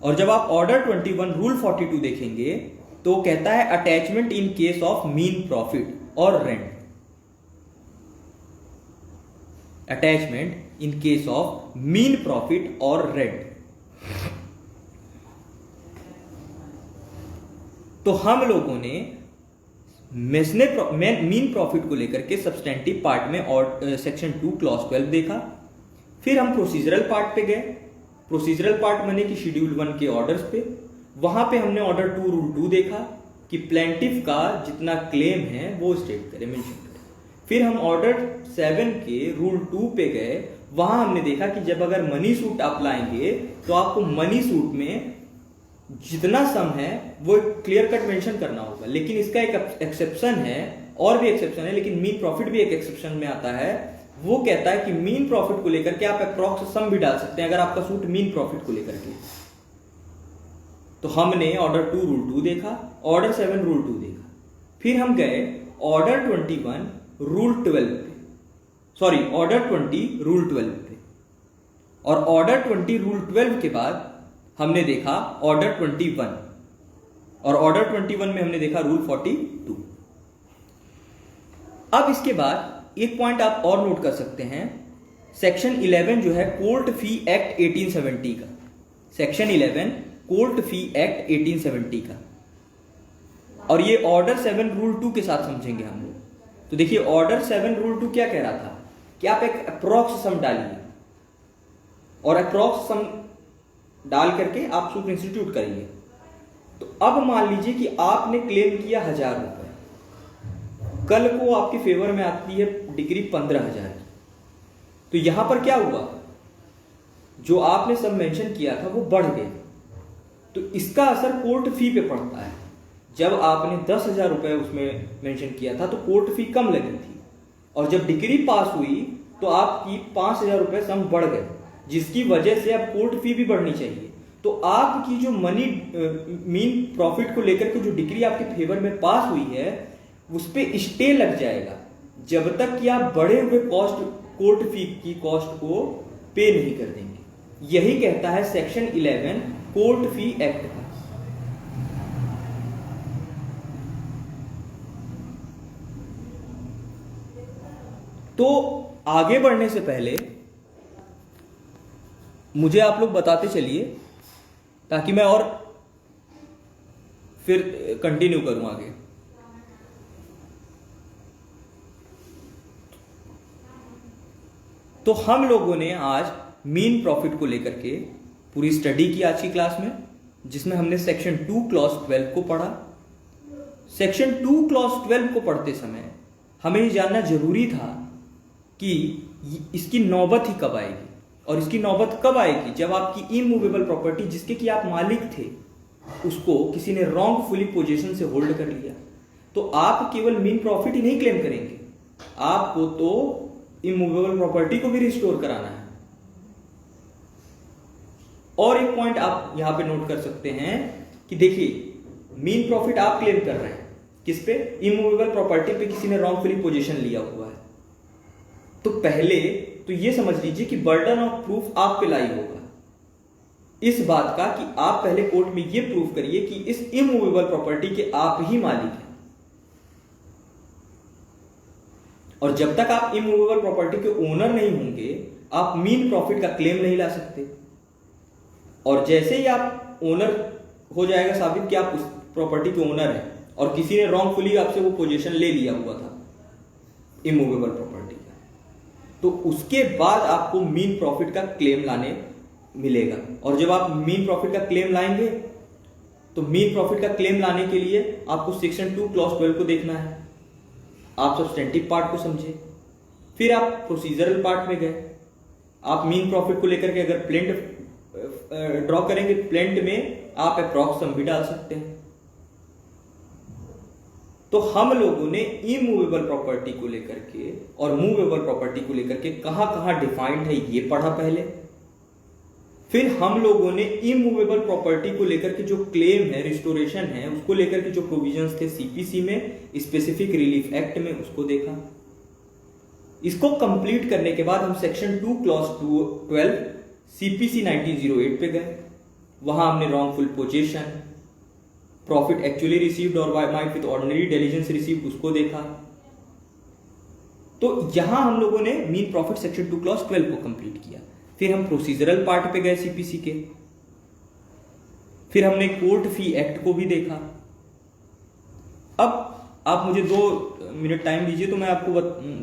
और जब आप ऑर्डर 21 रूल 42 देखेंगे तो कहता है attachment in case of mean profit और rent. Attachment in case of mean profit और रेंट। तो हम लोगों ने मीन प्रॉफिट को लेकर के सब्सटेंटिव पार्ट में और सेक्शन 2 क्लॉज 12 देखा। फिर हम प्रोसीजरल पार्ट पे गए। प्रोसीजरल पार्ट माने कि शेड्यूल 1 के ऑर्डर्स पे, वहां पे हमने ऑर्डर 2 रूल 2 देखा कि प्लेंटिफ का जितना क्लेम है वो स्टेट करे, मेंशन करे। फिर हम ऑर्डर 7 के रूल 2 पे गए। वहां हमने देखा कि जब अगर मनी सूट आप लाएंगे तो आपको मनी सूट में जितना सम है वो क्लियर कट मेंशन करना होगा। लेकिन इसका एक एक्सेप्शन है, और भी एक्सेप्शन है, लेकिन मीन प्रॉफिट भी एक एक्सेप्शन में आता है। वो कहता है कि मीन प्रॉफिट को लेकर के आप अप्रॉक्स सम भी डाल सकते हैं अगर आपका सूट मीन प्रॉफिट को लेकर के। तो हमने ऑर्डर 2 रूल 2 देखा, ऑर्डर 7 रूल 2 देखा, फिर हम गए ऑर्डर 21 रूल 12 पे, सॉरी ऑर्डर 20 रूल 12 पे, और ऑर्डर 20 रूल 12 के बाद हमने देखा ऑर्डर 21, और ऑर्डर 21 में हमने देखा रूल 42। अब इसके बाद एक पॉइंट आप और नोट कर सकते हैं, सेक्शन 11 जो है कोर्ट फी एक्ट 1870 का, सेक्शन 11 कोर्ट फी एक्ट 1870 का, और ये ऑर्डर 7 रूल 2 के साथ समझेंगे हम लोग। तो देखिए ऑर्डर 7 रूल 2 क्या कह रहा था कि आप एक अप्रॉक्स सम डालिए, और अप्रॉक्स सम डाल करके आप सूट इंस्टीट्यूट करिए। तो अब मान लीजिए कि आपने क्लेम किया 1000 रुपए, कल को आपके फेवर में आती है डिग्री 15,000 की, तो यहां पर क्या हुआ, जो आपने सब मेंशन किया था वो बढ़ गया, तो इसका असर कोर्ट फी पे पड़ता है। जब आपने 10,000 रुपए उसमें मेंशन किया था तो कोर्ट फी कम लगी थी, और जब डिग्री पास हुई तो आपकी 5,000 रुपए सम बढ़ गए, जिसकी वजह से अब कोर्ट फी भी बढ़नी चाहिए। तो आपकी जो मनी मीन प्रॉफिट को लेकर के जो डिग्री आपके फेवर में पास हुई है उस पे स्टे लग जाएगा, जब तक कि आप बढ़े हुए कॉस्ट कोर्ट फी की कॉस्ट को पे नहीं कर देंगे। यही कहता है सेक्शन 11 कोर्ट फी एक्ट का। तो आगे बढ़ने से पहले मुझे आप लोग बताते चलिए, ताकि मैं और फिर कंटिन्यू करूं आगे। तो हम लोगों ने आज मीन प्रॉफिट को लेकर के पूरी स्टडी की आज की क्लास में, जिसमें हमने सेक्शन 2 क्लॉज 12 को पढ़ा। सेक्शन 2 क्लॉज 12 को पढ़ते समय हमें ये जानना जरूरी था कि इसकी नौबत ही कब आएगी, और इसकी नौबत कब आएगी जब आपकी इमूवेबल प्रॉपर्टी जिसके कि आप मालिक थे उसको किसी ने रॉन्गफुली पोजीशन से होल्ड कर लिया। तो आप केवल मीन प्रॉफिट ही नहीं क्लेम करेंगे, आपको तो इमूवेबल प्रॉपर्टी को भी रिस्टोर कराना है। और एक पॉइंट आप यहां पे नोट कर सकते हैं कि देखिए मीन प्रॉफिट आप क्लेम कर रहे हैं किस पे, इमूवेबल प्रॉपर्टी पे किसी ने रॉन्गफुली पोजीशन लिया हुआ है। तो पहले तो ये समझ लीजिए कि बर्डन ऑफ प्रूफ आप पे लाई होगा इस बात का कि आप पहले कोर्ट में ये प्रूफ करिए कि इस इमूवेबल प्रॉपर्टी के आप ही मालिक हैं, और जब तक आप इमूवेबल प्रॉपर्टी के ओनर नहीं होंगे आप मीन प्रॉफिट का क्लेम नहीं ला सकते। और जैसे ही आप ओनर हो जाएगा साबित कि आप उस प्रॉपर्टी के ओनर हैं और किसी ने रॉन्गफुली आपसे वो पोजीशन ले लिया हुआ था इमूवेबल प्रॉपर्टी का, तो उसके बाद आपको मीन प्रॉफिट का क्लेम लाने मिलेगा। और जब आप मीन प्रॉफिट का क्लेम लाएंगे तो मीन प्रॉफिट का क्लेम लाने के लिए आपको सेक्शन 2 क्लॉज 12 को देखना है। आप सब्सटेंटिव पार्ट को समझे, फिर आप प्रोसीजरल पार्ट में गए। आप मीन प्रॉफिट को लेकर के अगर प्लेंट ड्रॉ करेंगे, प्लेंट में आप अप्रॉक्स सम भी डाल सकते हैं। तो हम लोगों ने इमूवेबल प्रॉपर्टी को लेकर के और मूवेबल प्रॉपर्टी को लेकर के कहां कहां डिफाइंड है ये पढ़ा पहले। फिर हम लोगों ने इमूवेबल प्रॉपर्टी को लेकर के जो क्लेम है, रिस्टोरेशन है, उसको लेकर के जो प्रोविजंस थे सीपीसी में, स्पेसिफिक रिलीफ एक्ट में, उसको देखा। इसको कंप्लीट करने के बाद हम सेक्शन 2 क्लॉज 12 सीपीसी 1908 पे गए। वहां हमने wrongful possession, profit actually received और might with ordinary diligence received, उसको देखा। तो यहां हम लोगों ने मीन प्रॉफिट सेक्शन 2 क्लॉज 12 को कंप्लीट किया। फिर हम प्रोसीजरल पार्ट पे गए सीपीसी के, फिर हमने कोर्ट फी एक्ट को भी देखा। अब आप मुझे 2 मिनट टाइम दीजिए तो मैं आपको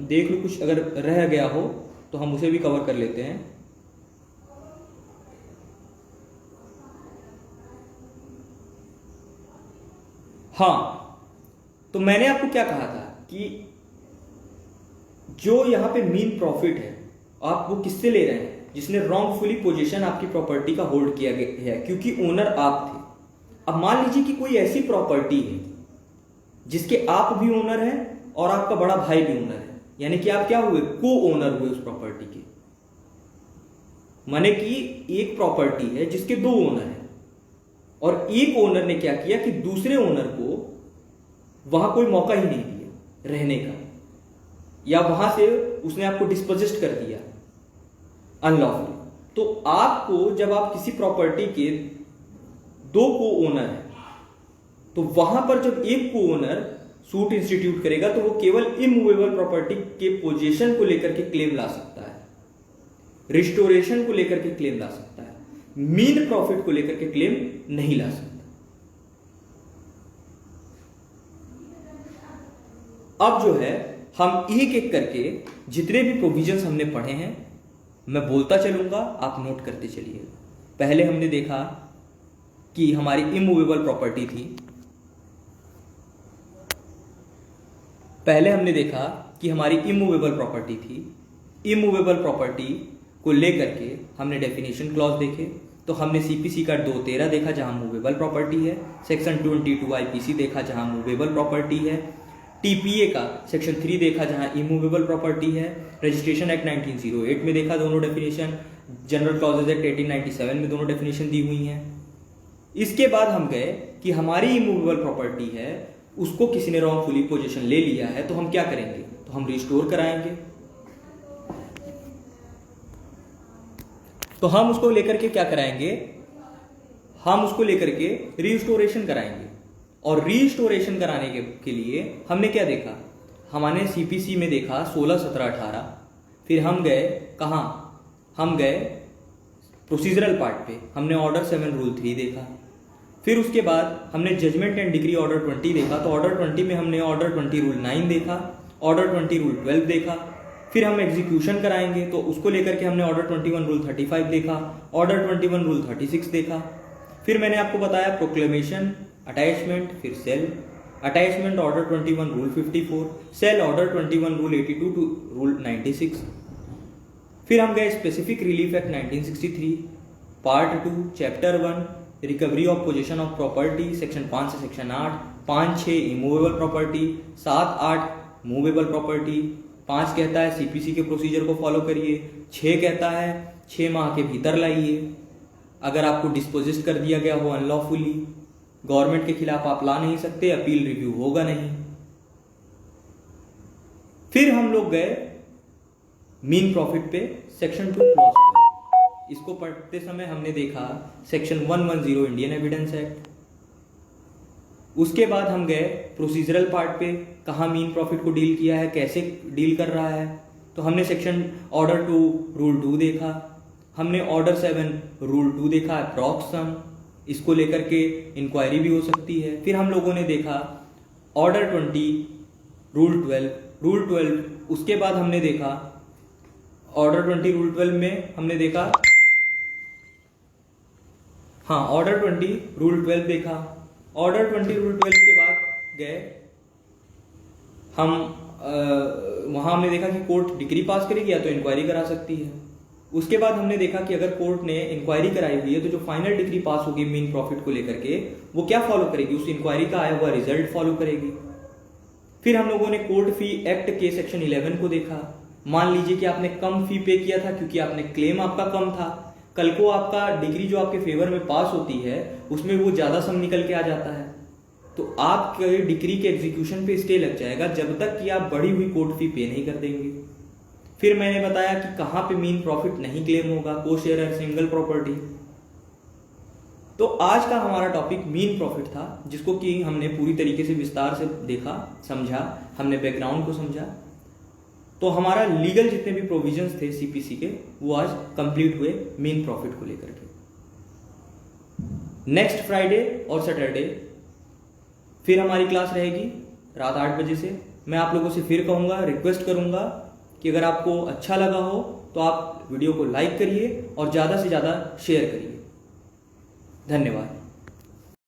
देख लूं, कुछ अगर रह गया हो तो हम उसे भी कवर कर लेते हैं। हाँ, तो मैंने आपको क्या कहा था कि जो यहां पे मीन प्रॉफिट है आप वो किससे ले रहे हैं, जिसने रॉन्गफुली पोजीशन आपकी प्रॉपर्टी का होल्ड किया गया है, क्योंकि ओनर आप थे। अब मान लीजिए कि कोई ऐसी प्रॉपर्टी है जिसके आप भी ओनर हैं और आपका बड़ा भाई भी ओनर है, यानी कि आप क्या हुए, को ओनर हुए उस प्रॉपर्टी के। माने कि एक प्रॉपर्टी है जिसके 2 ओनर हैं, और एक ओनर ने क्या किया कि दूसरे ओनर को वहां कोई मौका ही नहीं दिया रहने का, या वहां से उसने आपको डिस्पोजिस्ट कर दिया अनलॉफुली। तो आपको जब आप किसी प्रॉपर्टी के दो को ओनर है, तो वहां पर जब एक को ओनर सूट इंस्टीट्यूट करेगा तो वो केवल इमूवेबल प्रॉपर्टी के पोजीशन को लेकर के क्लेम ला सकता है, रिस्टोरेशन को लेकर के क्लेम ला सकता है, मीन प्रॉफिट को लेकर के क्लेम नहीं ला सकता। अब जो है हम एक एक करके जितने भी प्रोविजंस हमने पढ़े हैं मैं बोलता चलूंगा, आप नोट करते चलिए। पहले हमने देखा कि हमारी इमूवेबल प्रॉपर्टी थी, इमूवेबल प्रॉपर्टी को लेकर के हमने डेफिनेशन क्लॉज देखे। तो हमने सीपीसी का 213 देखा जहां मूवेबल प्रॉपर्टी है, सेक्शन 22 आईपीसी देखा जहां मूवेबल प्रॉपर्टी है, टीपीए का सेक्शन 3 देखा जहां इमूवेबल प्रॉपर्टी है, रजिस्ट्रेशन एक्ट 1908 में देखा दोनों डेफिनेशन, जनरल क्लॉजेज एक्ट 1897 में दोनों डेफिनेशन दी हुई हैं। इसके बाद हम गए कि हमारी इमूवेबल प्रॉपर्टी है, उसको किसी ने रॉन्गफुली पोजीशन ले लिया है, तो हम क्या करेंगे, तो हम रिस्टोर कराएंगे। तो हम उसको लेकर के क्या कराएंगे, हम उसको लेकर के रिस्टोरेशन कराएंगे। और रिस्टोरेशन कराने के लिए हमने क्या देखा, हमने सीपीसी में देखा 16, 17, 18। फिर हम गए कहाँ, हम गए प्रोसीजरल पार्ट पे, हमने ऑर्डर 7 रूल 3 देखा। फिर उसके बाद हमने जजमेंट एंड डिग्री ऑर्डर 20 देखा। तो ऑर्डर 20 में हमने ऑर्डर 20 रूल 9 देखा, ऑर्डर 20 रूल 12 देखा। फिर हम एग्जीक्यूशन कराएंगे तो उसको लेकर के हमने ऑर्डर 21 रूल 35 देखा, ऑर्डर 21 रूल 36 देखा। फिर मैंने आपको बताया प्रोक्लेमेशन, अटैचमेंट, फिर sale, attachment order 21 rule 54, sale order 21 rule 82 to rule 96। फिर हम गए specific relief act 1963, part 2, chapter 1, recovery of possession of property, section 5 से section 8, 5, 6 immovable property, 7, 8 movable property. 5 कहता है सीपीसी के प्रोसीजर को फॉलो करिए, 6 कहता है 6 माह के भीतर लाइए, अगर आपको डिस्पोजिस्ट कर दिया गया हो अनलॉफुली, गवर्नमेंट के खिलाफ आप ला नहीं सकते, अपील रिव्यू होगा नहीं। फिर हम लोग गए मीन प्रॉफिट पे, सेक्शन 2 क्लॉज पे। इसको पढ़ते समय हमने देखा सेक्शन 110 इंडियन एविडेंस एक्ट। उसके बाद हम गए प्रोसीजरल पार्ट पे, कहाँ मीन प्रॉफिट को डील किया है, कैसे डील कर रहा है। तो हमने सेक्शन ऑर्डर 2 रूल 2 देखा, हमने ऑर्डर 7 रूल 2 देखा, अप्रॉक्स सम, इसको लेकर के इंक्वायरी भी हो सकती है। फिर हम लोगों ने देखा ऑर्डर 20 रूल 12, उसके बाद हमने देखा ऑर्डर 20 रूल 12 में हमने देखा, हाँ ऑर्डर 20 रूल 12 देखा। ऑर्डर 20 रूल 12 के बाद गए हम वहां हमने देखा कि कोर्ट डिक्री पास करेगी या तो इंक्वायरी करा सकती है। उसके बाद हमने देखा कि अगर कोर्ट ने इंक्वायरी कराई हुई है तो जो फाइनल डिग्री पास होगी मीन प्रॉफिट को लेकर के वो क्या फॉलो करेगी, उस इंक्वायरी का आया हुआ रिजल्ट फॉलो करेगी। फिर हम लोगों ने कोर्ट फी एक्ट के सेक्शन 11 को देखा। मान लीजिए कि आपने कम फी पे किया था क्योंकि आपने क्लेम आपका कम था, कल को आपका डिग्री जो आपके फेवर में पास होती है उसमें वो ज्यादा सम निकल के आ जाता है, तो आपके डिग्री के एग्जीक्यूशन पे स्टे लग जाएगा जब तक कि आप बढ़ी हुई कोर्ट फी पे नहीं कर देंगे। फिर मैंने बताया कि कहां पे मीन प्रॉफिट नहीं क्लेम होगा, को शेयर और सिंगल प्रॉपर्टी। तो आज का हमारा टॉपिक मीन प्रॉफिट था, जिसको कि हमने पूरी तरीके से विस्तार से देखा, समझा, हमने बैकग्राउंड को समझा। तो हमारा लीगल जितने भी प्रोविजंस थे सीपीसी के वो आज कंप्लीट हुए मीन प्रॉफिट को लेकर के। नेक्स्ट फ्राइडे और सैटरडे फिर हमारी क्लास रहेगी रात 8 बजे से। मैं आप लोगों से फिर कहूंगा, रिक्वेस्ट करूंगा कि अगर आपको अच्छा लगा हो तो आप वीडियो को लाइक करिए और ज़्यादा से ज़्यादा शेयर करिए। धन्यवाद।